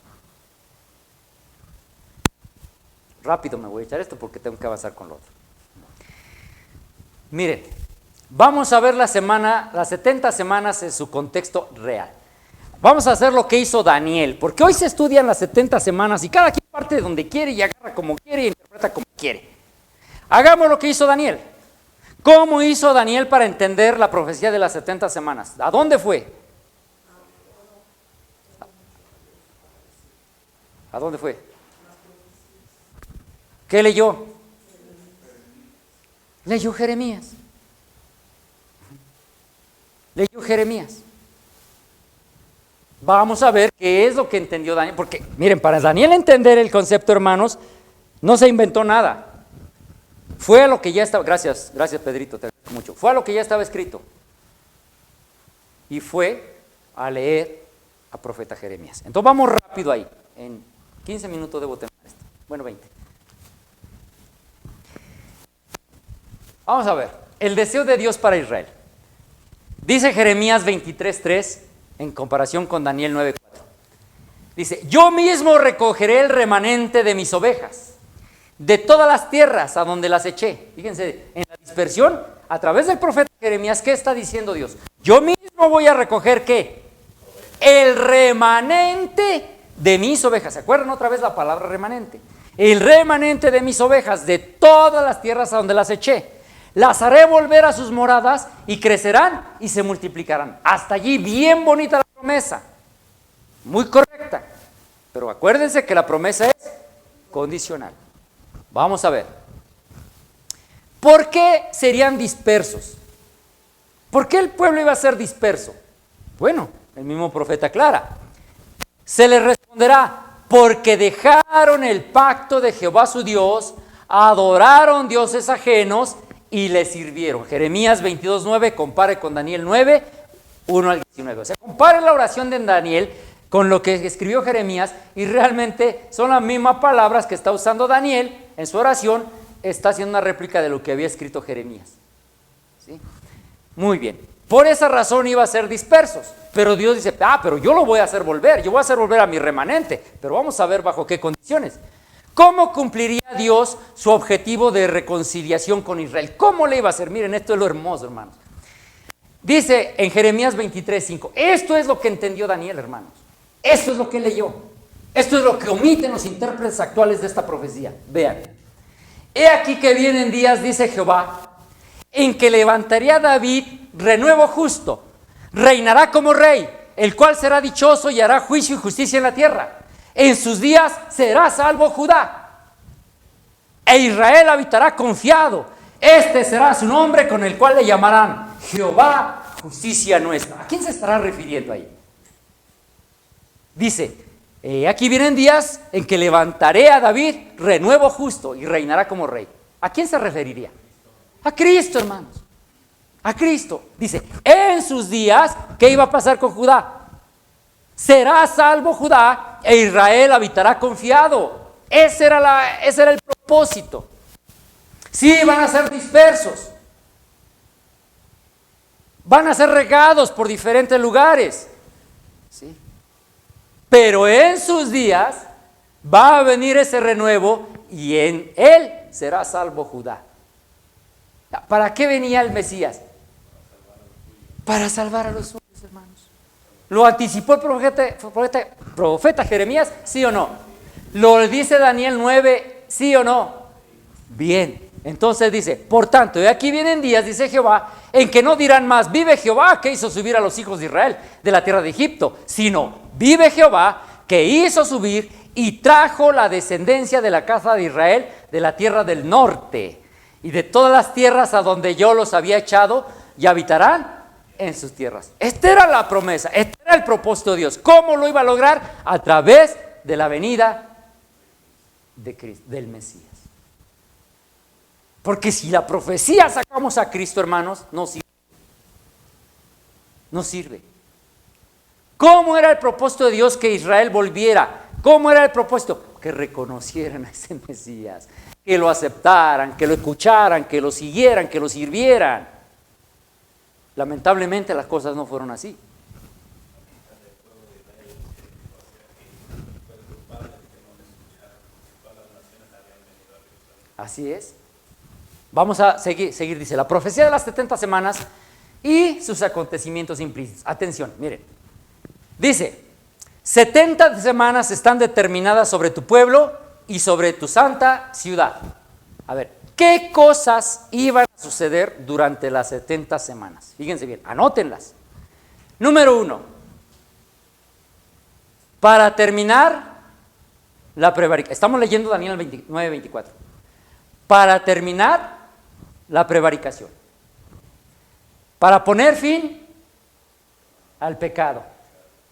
Rápido me voy a echar esto porque tengo que avanzar con lo otro. Miren, vamos a ver las 70 semanas en su contexto real. Vamos a hacer lo que hizo Daniel, porque hoy se estudian las 70 semanas y cada quien parte de donde quiere y agarra como quiere y interpreta como quiere. Hagamos lo que hizo Daniel. ¿Cómo hizo Daniel para entender la profecía de las 70 semanas? ¿A dónde fue? ¿A dónde fue? ¿Qué leyó? Leyó Jeremías. Leyó Jeremías. Vamos a ver qué es lo que entendió Daniel, porque miren, para Daniel entender el concepto, hermanos, no se inventó nada. Fue a lo que ya estaba, gracias Pedrito, te agradezco mucho. Fue a lo que ya estaba escrito. Y fue a leer a profeta Jeremías. Entonces vamos rápido ahí, en 15 minutos debo terminar esto. Bueno, 20. Vamos a ver, el deseo de Dios para Israel. Dice Jeremías 23:3 en comparación con Daniel 9:4. Dice, yo mismo recogeré el remanente de mis ovejas, de todas las tierras a donde las eché. Fíjense, en la dispersión, a través del profeta Jeremías, ¿qué está diciendo Dios? Yo mismo voy a recoger, ¿qué? El remanente de mis ovejas. ¿Se acuerdan otra vez la palabra remanente? El remanente de mis ovejas, de todas las tierras a donde las eché. Las haré volver a sus moradas y crecerán y se multiplicarán. Hasta allí bien bonita la promesa, muy correcta. Pero acuérdense que la promesa es condicional. Vamos a ver. ¿Por qué serían dispersos? ¿Por qué el pueblo iba a ser disperso? Bueno, el mismo profeta aclara. Se les responderá, porque dejaron el pacto de Jehová su Dios, adoraron dioses ajenos y le sirvieron. Jeremías 22:9, compare con Daniel 9, 1 al 19. O sea, compare la oración de Daniel con lo que escribió Jeremías y realmente son las mismas palabras que está usando Daniel en su oración. Está haciendo una réplica de lo que había escrito Jeremías. ¿Sí? Muy bien. Por esa razón iba a ser dispersos. Pero Dios dice, pero yo lo voy a hacer volver. Yo voy a hacer volver a mi remanente. Pero vamos a ver bajo qué condiciones. ¿Cómo cumpliría Dios su objetivo de reconciliación con Israel? ¿Cómo le iba a hacer? Miren, esto es lo hermoso, hermanos. Dice en Jeremías 23:5, esto es lo que entendió Daniel, hermanos. Esto es lo que leyó. Esto es lo que omiten los intérpretes actuales de esta profecía. Vean. He aquí que vienen días, dice Jehová, en que levantaría a David renuevo justo. Reinará como rey, el cual será dichoso y hará juicio y justicia en la tierra. En sus días será salvo Judá, e Israel habitará confiado. Este será su nombre con el cual le llamarán Jehová justicia nuestra. ¿A quién se estará refiriendo ahí? Dice, aquí vienen días en que levantaré a David, renuevo justo, y reinará como rey. ¿A quién se referiría? A Cristo, hermanos. A Cristo. Dice, en sus días, ¿qué iba a pasar con Judá? Será salvo Judá e Israel habitará confiado. Ese era el propósito. Sí, van a ser dispersos. Van a ser regados por diferentes lugares. ¿Sí? Pero en sus días va a venir ese renuevo y en él será salvo Judá. ¿Para qué venía el Mesías? Para salvar a los suyos, hermanos. ¿Lo anticipó el profeta Jeremías? ¿Sí o no? ¿Lo dice Daniel 9? ¿Sí o no? Bien. Entonces dice, por tanto, de aquí vienen días, dice Jehová, en que no dirán más, vive Jehová que hizo subir a los hijos de Israel de la tierra de Egipto, sino, vive Jehová que hizo subir y trajo la descendencia de la casa de Israel de la tierra del norte y de todas las tierras a donde yo los había echado y habitarán en sus tierras. Esta era la promesa, este era el propósito de Dios. ¿Cómo lo iba a lograr? A través de la venida de Cristo, del Mesías. Porque si la profecía sacamos a Cristo, hermanos, no sirve. No sirve. ¿Cómo era el propósito de Dios que Israel volviera? ¿Cómo era el propósito? Que reconocieran a ese Mesías, que lo aceptaran, que lo escucharan, que lo siguieran, que lo sirvieran. Lamentablemente las cosas no fueron así. Así es. Vamos a seguir, dice, la profecía de las 70 semanas y sus acontecimientos implícitos. Atención, miren. Dice, 70 semanas están determinadas sobre tu pueblo y sobre tu santa ciudad. A ver, ¿qué cosas iban a suceder durante las 70 semanas? Fíjense bien, anótenlas. Número 1, para terminar la prevaricación. Estamos leyendo Daniel 9:24. Para terminar la prevaricación, para poner fin al pecado.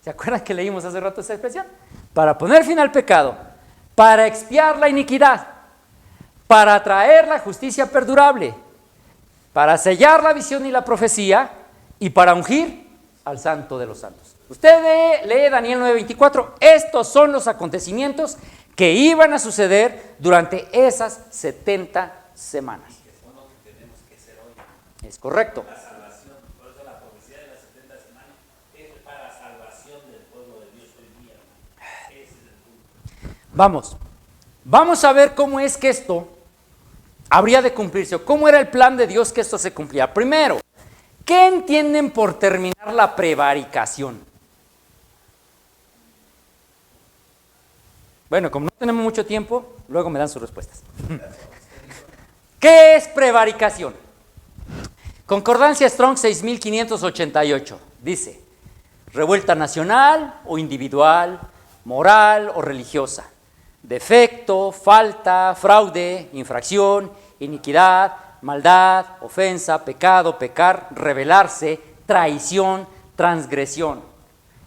¿Se acuerdan que leímos hace rato esa expresión? Para poner fin al pecado, para expiar la iniquidad, para traer la justicia perdurable, para sellar la visión y la profecía y para ungir al Santo de los Santos. Usted lee Daniel 9:24, estos son los acontecimientos que iban a suceder durante esas 70 semanas. Es correcto. La salvación, por eso la profecía de las 70 semanas es para salvación del pueblo de Dios hoy día. Ese es el punto. Vamos a ver cómo es que esto habría de cumplirse, o cómo era el plan de Dios que esto se cumplía. Primero, ¿qué entienden por terminar la prevaricación? Bueno, como no tenemos mucho tiempo, luego me dan sus respuestas. ¿Qué es prevaricación? Concordancia Strong 6588 dice, revuelta nacional o individual, moral o religiosa, defecto, falta, fraude, infracción, iniquidad, maldad, ofensa, pecado, pecar, rebelarse, traición, transgresión.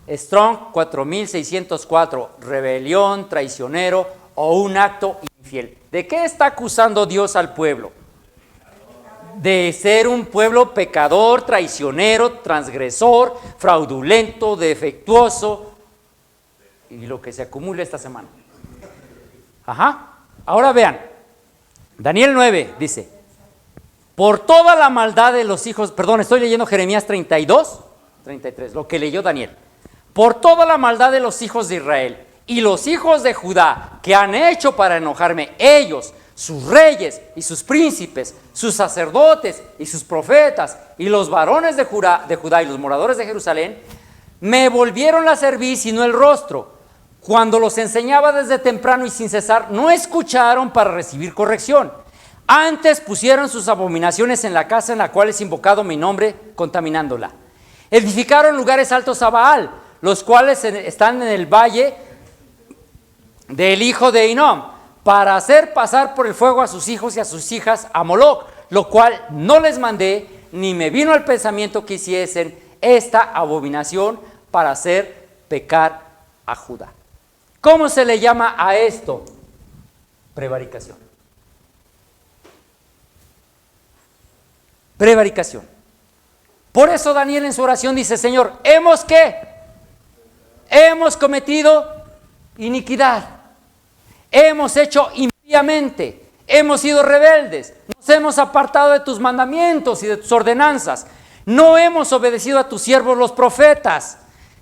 Strong 4604, rebelión, traicionero o un acto infiel. ¿De qué está acusando Dios al pueblo? De ser un pueblo pecador, traicionero, transgresor, fraudulento, defectuoso y lo que se acumula esta semana. Ahora vean, Daniel 9 dice, por toda la maldad de los hijos, perdón, estoy leyendo Jeremías 32, 33, lo que leyó Daniel. Por toda la maldad de los hijos de Israel y los hijos de Judá que han hecho para enojarme, ellos, sus reyes y sus príncipes, sus sacerdotes y sus profetas y los varones de Judá y los moradores de Jerusalén, me volvieron la cerviz y no el rostro. Cuando los enseñaba desde temprano y sin cesar, no escucharon para recibir corrección. Antes pusieron sus abominaciones en la casa en la cual es invocado mi nombre, contaminándola. Edificaron lugares altos a Baal, los cuales están en el valle del hijo de Hinnom, para hacer pasar por el fuego a sus hijos y a sus hijas a Moloc, lo cual no les mandé, ni me vino al pensamiento que hiciesen esta abominación para hacer pecar a Judá. ¿Cómo se le llama a esto? Prevaricación. Prevaricación. Por eso Daniel en su oración dice: Señor, ¿hemos qué? Hemos cometido iniquidad, hemos hecho impíamente, hemos sido rebeldes, nos hemos apartado de tus mandamientos y de tus ordenanzas, no hemos obedecido a tus siervos los profetas,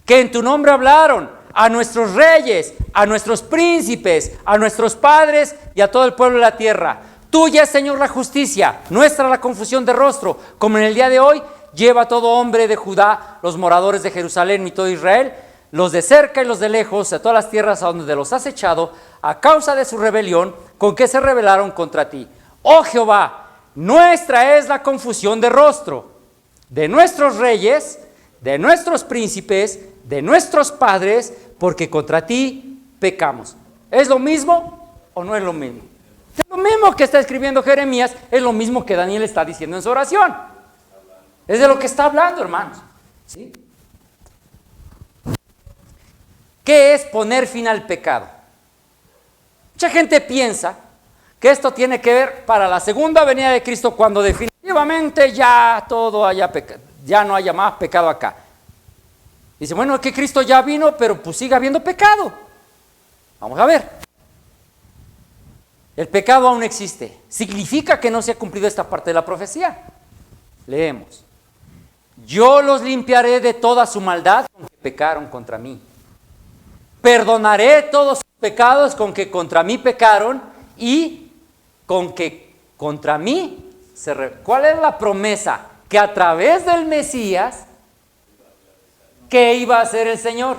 que en tu nombre hablaron, a nuestros reyes, a nuestros príncipes, a nuestros padres y a todo el pueblo de la tierra. Tuya es, Señor, la justicia, nuestra la confusión de rostro, como en el día de hoy lleva todo hombre de Judá, los moradores de Jerusalén y todo Israel, los de cerca y los de lejos, a todas las tierras a donde los has echado, a causa de su rebelión, con que se rebelaron contra ti. Oh Jehová, nuestra es la confusión de rostro, de nuestros reyes, de nuestros príncipes, de nuestros padres, porque contra ti pecamos. ¿Es lo mismo o no es lo mismo? Es lo mismo que está escribiendo Jeremías, es lo mismo que Daniel está diciendo en su oración. Es de lo que está hablando, hermanos. ¿Sí? ¿Qué es poner fin al pecado? Mucha gente piensa que esto tiene que ver para la segunda venida de Cristo, cuando definitivamente ya todo haya pecado, ya no haya más pecado acá. Dice, bueno, es que Cristo ya vino, pero pues sigue habiendo pecado. Vamos a ver. El pecado aún existe. ¿Significa que no se ha cumplido esta parte de la profecía? Leemos. Yo los limpiaré de toda su maldad con que pecaron contra mí. Perdonaré todos sus pecados con que contra mí pecaron y con que contra mí se... ¿Cuál es la promesa? Que a través del Mesías, ¿qué iba a hacer el Señor?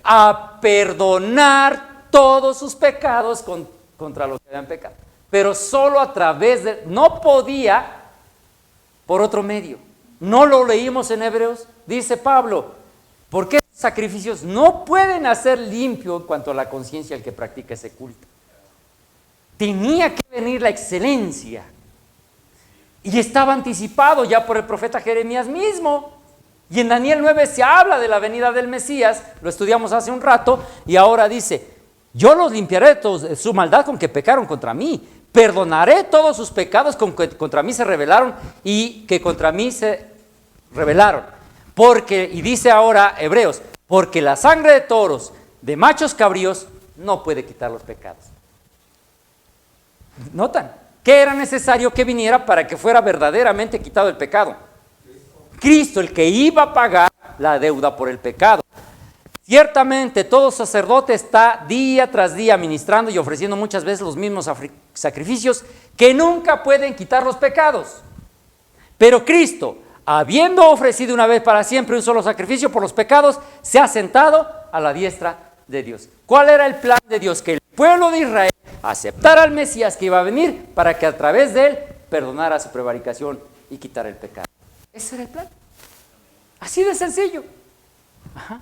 A perdonar todos sus pecados contra los que habían pecado. Pero solo a través de... No podía por otro medio. No lo leímos en Hebreos. Dice Pablo, ¿por qué esos sacrificios no pueden hacer limpio en cuanto a la conciencia el que practica ese culto? Tenía que venir la excelencia. Y estaba anticipado ya por el profeta Jeremías mismo. Y en Daniel 9 se habla de la venida del Mesías, lo estudiamos hace un rato, y ahora dice, yo los limpiaré de su maldad con que pecaron contra mí, perdonaré todos sus pecados con que contra mí se rebelaron y que contra mí se rebelaron. Porque, y dice ahora Hebreos, porque la sangre de toros, de machos cabríos, no puede quitar los pecados. ¿Notan? ¿Qué era necesario que viniera para que fuera verdaderamente quitado el pecado? Cristo, el que iba a pagar la deuda por el pecado. Ciertamente todo sacerdote está día tras día ministrando y ofreciendo muchas veces los mismos sacrificios que nunca pueden quitar los pecados. Pero Cristo, habiendo ofrecido una vez para siempre un solo sacrificio por los pecados, se ha sentado a la diestra de Dios. ¿Cuál era el plan de Dios? Que el pueblo de Israel aceptara al Mesías que iba a venir para que a través de él perdonara su prevaricación y quitara el pecado. Ese era el plan. Así de sencillo. Ajá.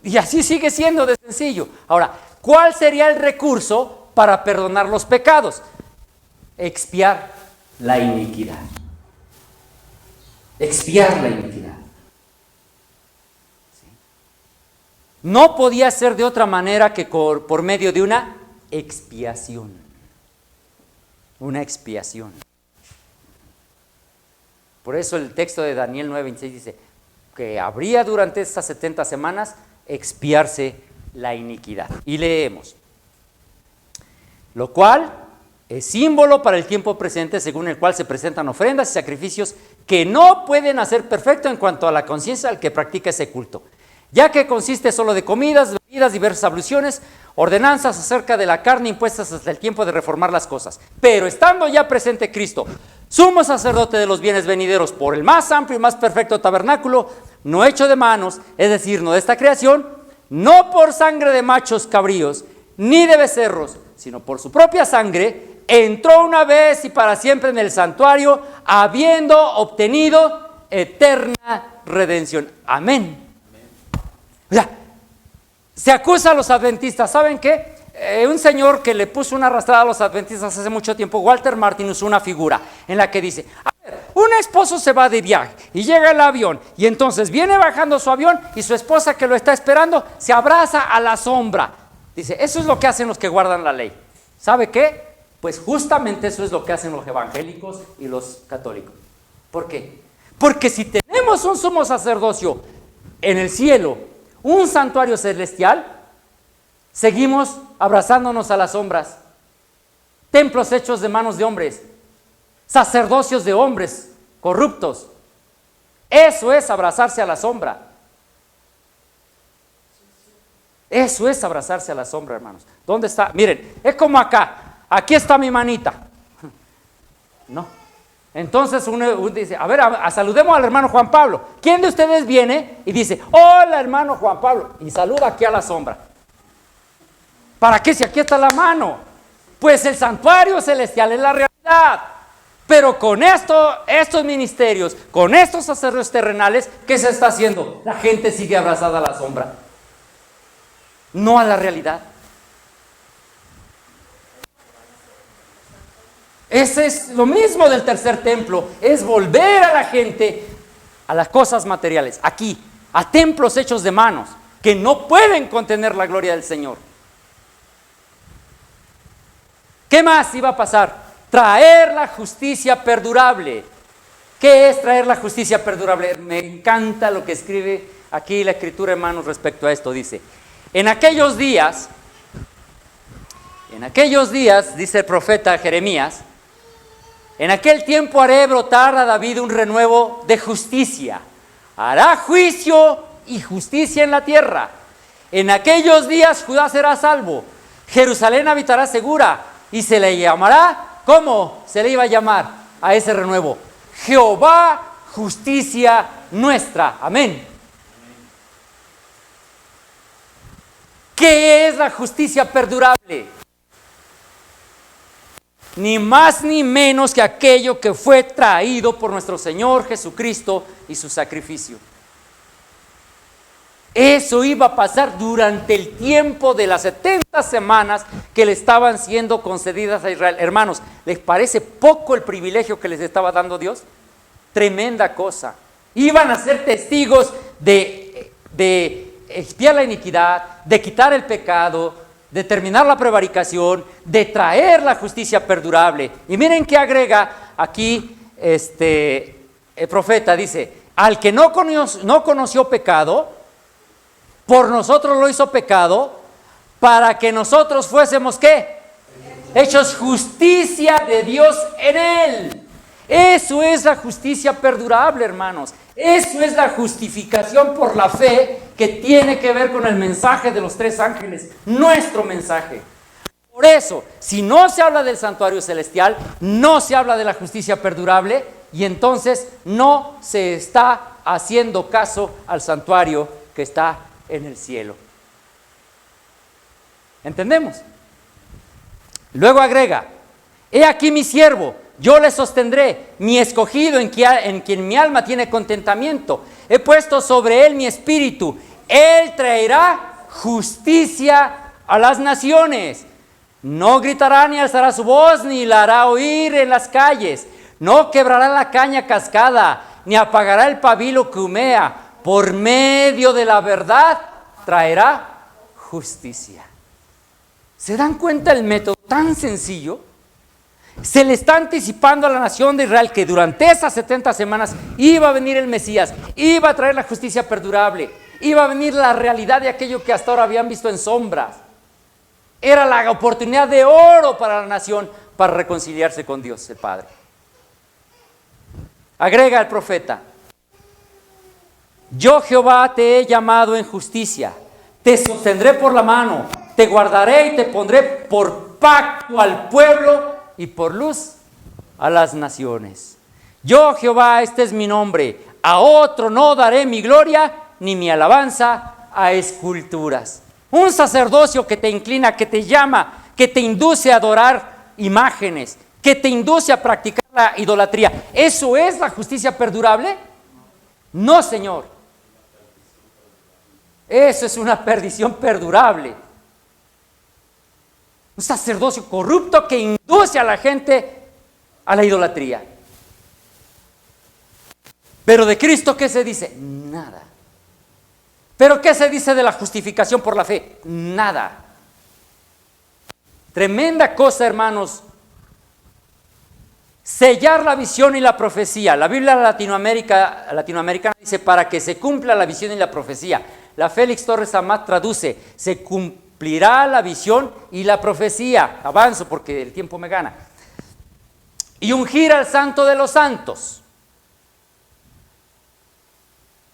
Y así sigue siendo de sencillo. Ahora, ¿cuál sería el recurso para perdonar los pecados? Expiar la iniquidad. Expiar la iniquidad. ¿Sí? No podía ser de otra manera que por medio de una expiación. Una expiación. Por eso el texto de Daniel 9:26 dice que habría durante estas 70 semanas expiarse la iniquidad. Y leemos, lo cual es símbolo para el tiempo presente, según el cual se presentan ofrendas y sacrificios que no pueden hacer perfecto en cuanto a la conciencia al que practica ese culto, ya que consiste solo de comidas, bebidas, diversas abluciones, ordenanzas acerca de la carne impuestas hasta el tiempo de reformar las cosas. Pero estando ya presente Cristo, sumo sacerdote de los bienes venideros, por el más amplio y más perfecto tabernáculo, no hecho de manos, es decir, no de esta creación, no por sangre de machos cabríos, ni de becerros, sino por su propia sangre, entró una vez y para siempre en el santuario, habiendo obtenido eterna redención. Amén. O sea, se acusa a los adventistas. ¿Saben qué? Un señor que le puso una arrastrada a los adventistas hace mucho tiempo, Walter Martin, usó una figura en la que dice, a ver, un esposo se va de viaje y llega el avión y entonces viene bajando su avión y su esposa que lo está esperando se abraza a la sombra. Dice, eso es lo que hacen los que guardan la ley. ¿Sabe qué? Pues justamente eso es lo que hacen los evangélicos y los católicos. ¿Por qué? Porque si tenemos un sumo sacerdocio en el cielo, un santuario celestial, seguimos abrazándonos a las sombras. Templos hechos de manos de hombres, sacerdocios de hombres corruptos. Eso es abrazarse a la sombra. Eso es abrazarse a la sombra, hermanos. ¿Dónde está? Miren, es como acá. Aquí está mi manita. No. Entonces uno dice, a ver, saludemos al hermano Juan Pablo. ¿Quién de ustedes viene y dice, hola hermano Juan Pablo? Y saluda aquí a la sombra. ¿Para qué si aquí está la mano? Pues el santuario celestial es la realidad. Pero con estos ministerios, con estos sacerdotes terrenales, ¿qué se está haciendo? La gente sigue abrazada a la sombra, no a la realidad. Ese es lo mismo del tercer templo, es volver a la gente a las cosas materiales, aquí, a templos hechos de manos, que no pueden contener la gloria del Señor. ¿Qué más iba a pasar? Traer la justicia perdurable. ¿Qué es traer la justicia perdurable? Me encanta lo que escribe aquí la Escritura, hermanos, respecto a esto. Dice, en aquellos días, dice el profeta Jeremías, en aquel tiempo haré brotar a David un renuevo de justicia. Hará juicio y justicia en la tierra. En aquellos días Judá será salvo. Jerusalén habitará segura y se le llamará, ¿cómo se le iba a llamar a ese renuevo? Jehová, justicia nuestra. Amén. ¿Qué es la justicia perdurable? Ni más ni menos que aquello que fue traído por nuestro Señor Jesucristo y su sacrificio. Eso iba a pasar durante el tiempo de las 70 semanas que le estaban siendo concedidas a Israel. Hermanos, ¿les parece poco el privilegio que les estaba dando Dios? Tremenda cosa. Iban a ser testigos de expiar la iniquidad, de quitar el pecado, de terminar la prevaricación, de traer la justicia perdurable. Y miren qué agrega aquí el profeta, dice, al que no conoció pecado, por nosotros lo hizo pecado, para que nosotros fuésemos, ¿qué? Hechos justicia de Dios en él. Eso es la justicia perdurable, hermanos. Eso es la justificación por la fe que tiene que ver con el mensaje de los tres ángeles, nuestro mensaje. Por eso, si no se habla del santuario celestial, no se habla de la justicia perdurable y entonces no se está haciendo caso al santuario que está en el cielo. ¿Entendemos? Luego agrega, he aquí mi siervo, yo le sostendré, mi escogido en quien mi alma tiene contentamiento. He puesto sobre él mi espíritu. Él traerá justicia a las naciones. No gritará ni alzará su voz, ni la hará oír en las calles. No quebrará la caña cascada, ni apagará el pabilo que humea. Por medio de la verdad traerá justicia. ¿Se dan cuenta el método tan sencillo? Se le está anticipando a la nación de Israel que durante esas 70 semanas iba a venir el Mesías, iba a traer la justicia perdurable, iba a venir la realidad de aquello que hasta ahora habían visto en sombras. Era la oportunidad de oro para la nación para reconciliarse con Dios el Padre. Agrega el profeta, yo Jehová te he llamado en justicia, te sostendré por la mano, te guardaré y te pondré por pacto al pueblo y por luz a las naciones. Yo Jehová, este es mi nombre, a otro no daré mi gloria ni mi alabanza a esculturas. Un sacerdocio que te inclina, que te llama, que te induce a adorar imágenes, que te induce a practicar la idolatría. ¿Eso es la justicia perdurable? No, Señor. Eso es una perdición perdurable. Un sacerdocio corrupto que induce a la gente a la idolatría. Pero de Cristo, ¿qué se dice? Nada. ¿Pero qué se dice de la justificación por la fe? Nada. Tremenda cosa, hermanos. Sellar la visión y la profecía. La Biblia latinoamericana dice para que se cumpla la visión y la profecía. La Félix Torres Amat traduce, se cumplirá la visión y la profecía. Avanzo porque el tiempo me gana. Y ungir al santo de los santos.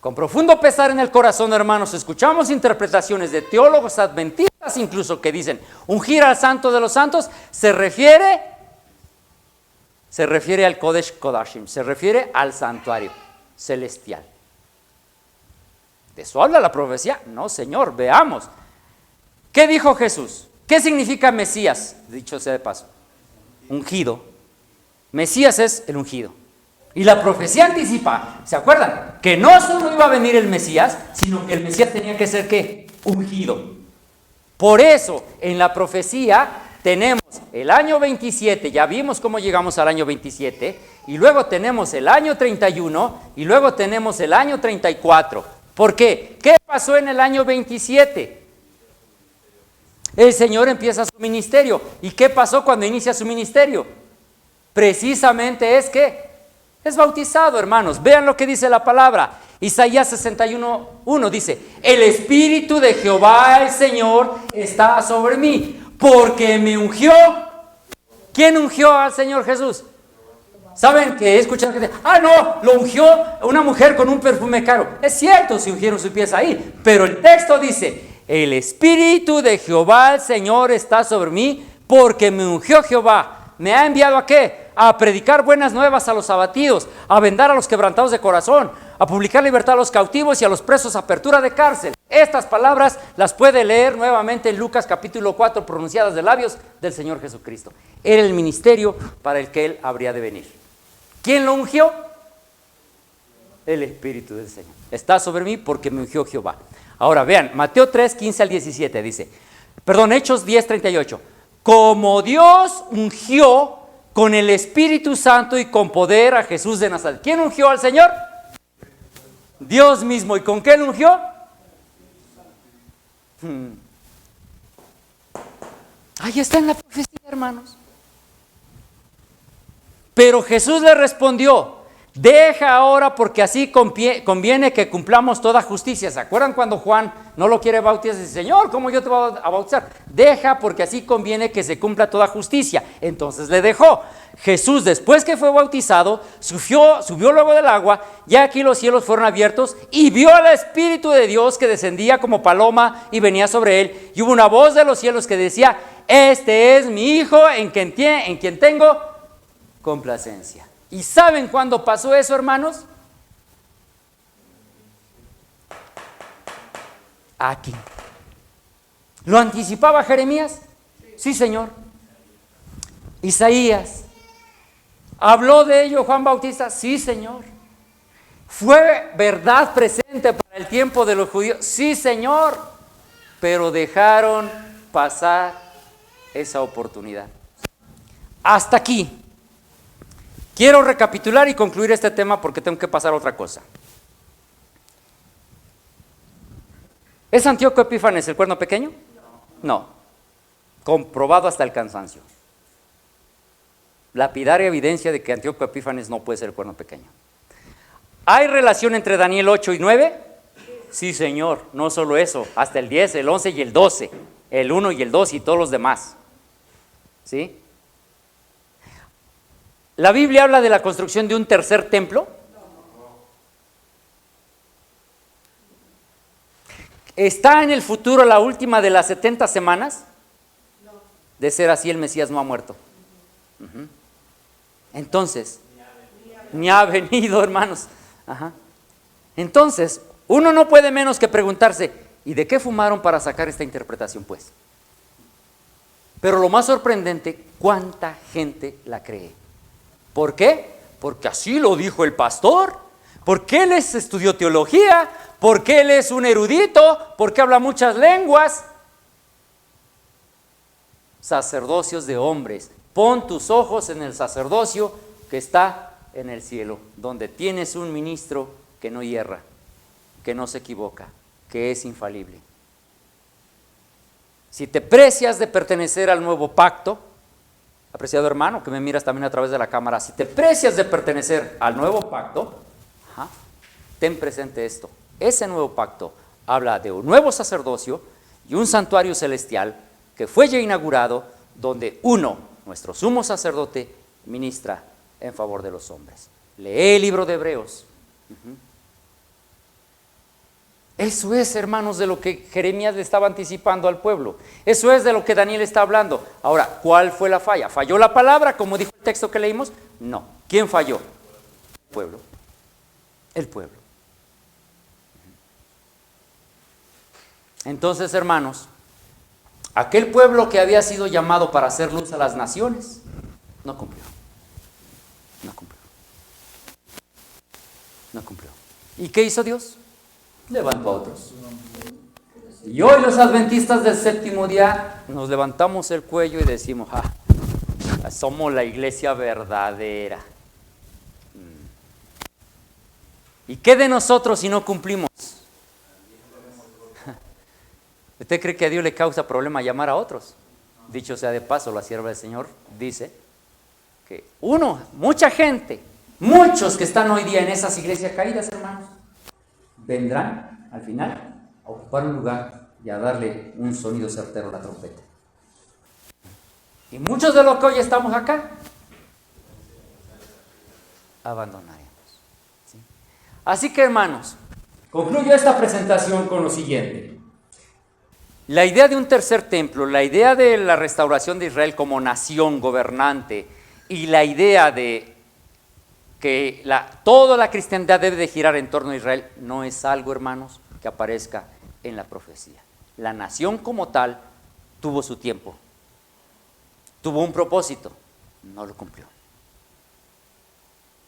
Con profundo pesar en el corazón, hermanos, escuchamos interpretaciones de teólogos adventistas incluso que dicen, ungir al santo de los santos se refiere al Kodesh Kodashim, se refiere al santuario celestial. ¿De eso habla la profecía? No, Señor, veamos. ¿Qué dijo Jesús? ¿Qué significa Mesías? Dicho sea de paso, ungido. Mesías es el ungido. Y la profecía anticipa, ¿se acuerdan? Que no solo iba a venir el Mesías, sino que el Mesías tenía que ser, ¿qué? Ungido. Por eso, en la profecía tenemos el año 27, ya vimos cómo llegamos al año 27, y luego tenemos el año 31, y luego tenemos el año 34. ¿Por qué? ¿Qué pasó en el año 27? El Señor empieza su ministerio. ¿Y qué pasó cuando inicia su ministerio? Precisamente es que es bautizado, hermanos. Vean lo que dice la palabra. Isaías 61:1 dice, el Espíritu de Jehová el Señor está sobre mí, porque me ungió. ¿Quién ungió al Señor Jesús? ¿Saben que he escuchado que dicen, no, lo ungió una mujer con un perfume caro? Es cierto, si ungieron sus pies ahí, pero el texto dice, el Espíritu de Jehová el Señor está sobre mí, porque me ungió Jehová. ¿Me ha enviado a qué? A predicar buenas nuevas a los abatidos, a vendar a los quebrantados de corazón, a publicar libertad a los cautivos y a los presos, apertura de cárcel. Estas palabras las puede leer nuevamente en Lucas capítulo 4, pronunciadas de labios del Señor Jesucristo. Era el ministerio para el que Él habría de venir. ¿Quién lo ungió? El Espíritu del Señor. Está sobre mí porque me ungió Jehová. Ahora vean, Mateo 3, 15 al 17 dice, Hechos 10, 38. Como Dios ungió con el Espíritu Santo y con poder a Jesús de Nazaret. ¿Quién ungió al Señor? Dios mismo. ¿Y con qué lo ungió? Ahí está en la profecía, hermanos. Pero Jesús le respondió, deja ahora porque así conviene que cumplamos toda justicia. ¿Se acuerdan cuando Juan no lo quiere bautizar? Dice, Señor, ¿cómo yo te voy a bautizar? Deja porque así conviene que se cumpla toda justicia. Entonces le dejó. Jesús, después que fue bautizado, subió luego del agua, y aquí los cielos fueron abiertos y vio al Espíritu de Dios que descendía como paloma y venía sobre él. Y hubo una voz de los cielos que decía, este es mi Hijo en quien tengo complacencia. ¿Y saben cuándo pasó eso, hermanos? Aquí. ¿Lo anticipaba Jeremías? Sí, Señor. Isaías. ¿Habló de ello Juan Bautista? Sí, Señor. ¿Fue verdad presente para el tiempo de los judíos? Sí, Señor. Pero dejaron pasar esa oportunidad. Hasta aquí. Quiero recapitular y concluir este tema porque tengo que pasar a otra cosa. ¿Es Antíoco Epífanes el cuerno pequeño? No. Comprobado hasta el cansancio. Lapidaria evidencia de que Antíoco Epífanes no puede ser el cuerno pequeño. ¿Hay relación entre Daniel 8 y 9? Sí, Señor. No solo eso, hasta el 10, el 11 y el 12. El 1 y el 2 y todos los demás. ¿Sí? ¿La Biblia habla de la construcción de un tercer templo? ¿Está en el futuro la última de las 70 semanas? De ser así, el Mesías no ha muerto. Entonces, ni ha venido, hermanos. Entonces, uno no puede menos que preguntarse, ¿y de qué fumaron para sacar esta interpretación, pues? Pero lo más sorprendente, ¿cuánta gente la cree? ¿Por qué? Porque así lo dijo el pastor, porque él estudió teología, porque él es un erudito, porque habla muchas lenguas. Sacerdocios de hombres, pon tus ojos en el sacerdocio que está en el cielo, donde tienes un ministro que no hierra, que no se equivoca, que es infalible. Si te precias de pertenecer al nuevo pacto, apreciado hermano que me miras también a través de la cámara, si te precias de pertenecer al nuevo pacto, ten presente esto. Ese nuevo pacto habla de un nuevo sacerdocio y un santuario celestial que fue ya inaugurado, donde uno, nuestro sumo sacerdote, ministra en favor de los hombres. Lee el libro de Hebreos. Eso es, hermanos, de lo que Jeremías le estaba anticipando al pueblo. Eso es de lo que Daniel está hablando. Ahora, ¿cuál fue la falla? ¿Falló la palabra, como dijo el texto que leímos? No. ¿Quién falló? El pueblo. El pueblo. Entonces, hermanos, aquel pueblo que había sido llamado para hacer luz a las naciones, no cumplió. No cumplió. No cumplió. ¿Y qué hizo Dios? Levantó a otros. Y hoy los adventistas del séptimo día nos levantamos el cuello y decimos, somos la iglesia verdadera. ¿Y qué de nosotros si no cumplimos? ¿Usted cree que a Dios le causa problema llamar a otros? Dicho sea de paso, la sierva del Señor dice que mucha gente, muchos que están hoy día en esas iglesias caídas, hermanos, vendrán al final a ocupar un lugar y a darle un sonido certero a la trompeta. Y muchos de los que hoy estamos acá abandonaremos. ¿Sí? Así que, hermanos, concluyo esta presentación con lo siguiente. La idea de un tercer templo, la idea de la restauración de Israel como nación gobernante y la idea de que toda la cristiandad debe de girar en torno a Israel, no es algo, hermanos, que aparezca en la profecía. La nación como tal tuvo su tiempo, tuvo un propósito, no lo cumplió.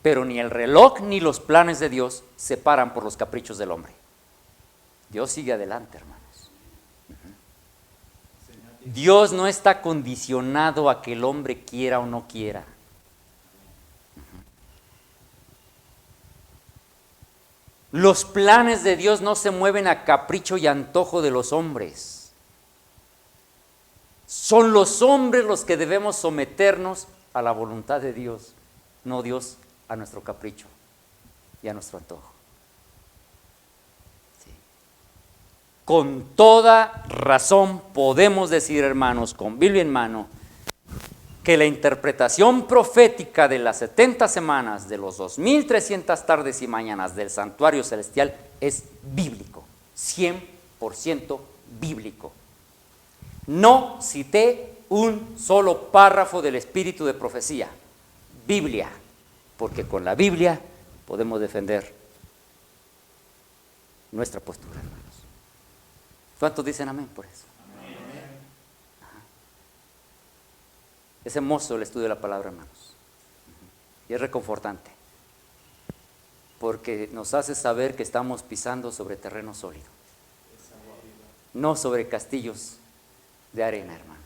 Pero ni el reloj ni los planes de Dios se paran por los caprichos del hombre. Dios sigue adelante, hermanos. Dios no está condicionado a que el hombre quiera o no quiera. Los planes de Dios no se mueven a capricho y antojo de los hombres. Son los hombres los que debemos someternos a la voluntad de Dios, no Dios a nuestro capricho y a nuestro antojo. Sí. Con toda razón podemos decir, hermanos, con Biblia en mano, que la interpretación profética de las 70 semanas, de los 2300 tardes y mañanas del santuario celestial es bíblico, 100% bíblico. No cité un solo párrafo del espíritu de profecía, Biblia, porque con la Biblia podemos defender nuestra postura, hermanos. ¿Cuántos dicen amén por eso? Es hermoso el estudio de la palabra, hermanos. Y es reconfortante. Porque nos hace saber que estamos pisando sobre terreno sólido. No sobre castillos de arena, hermanos.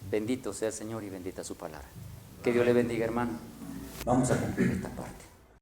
Bendito sea el Señor y bendita su palabra. Que Dios le bendiga, hermano. Vamos a cumplir esta parte.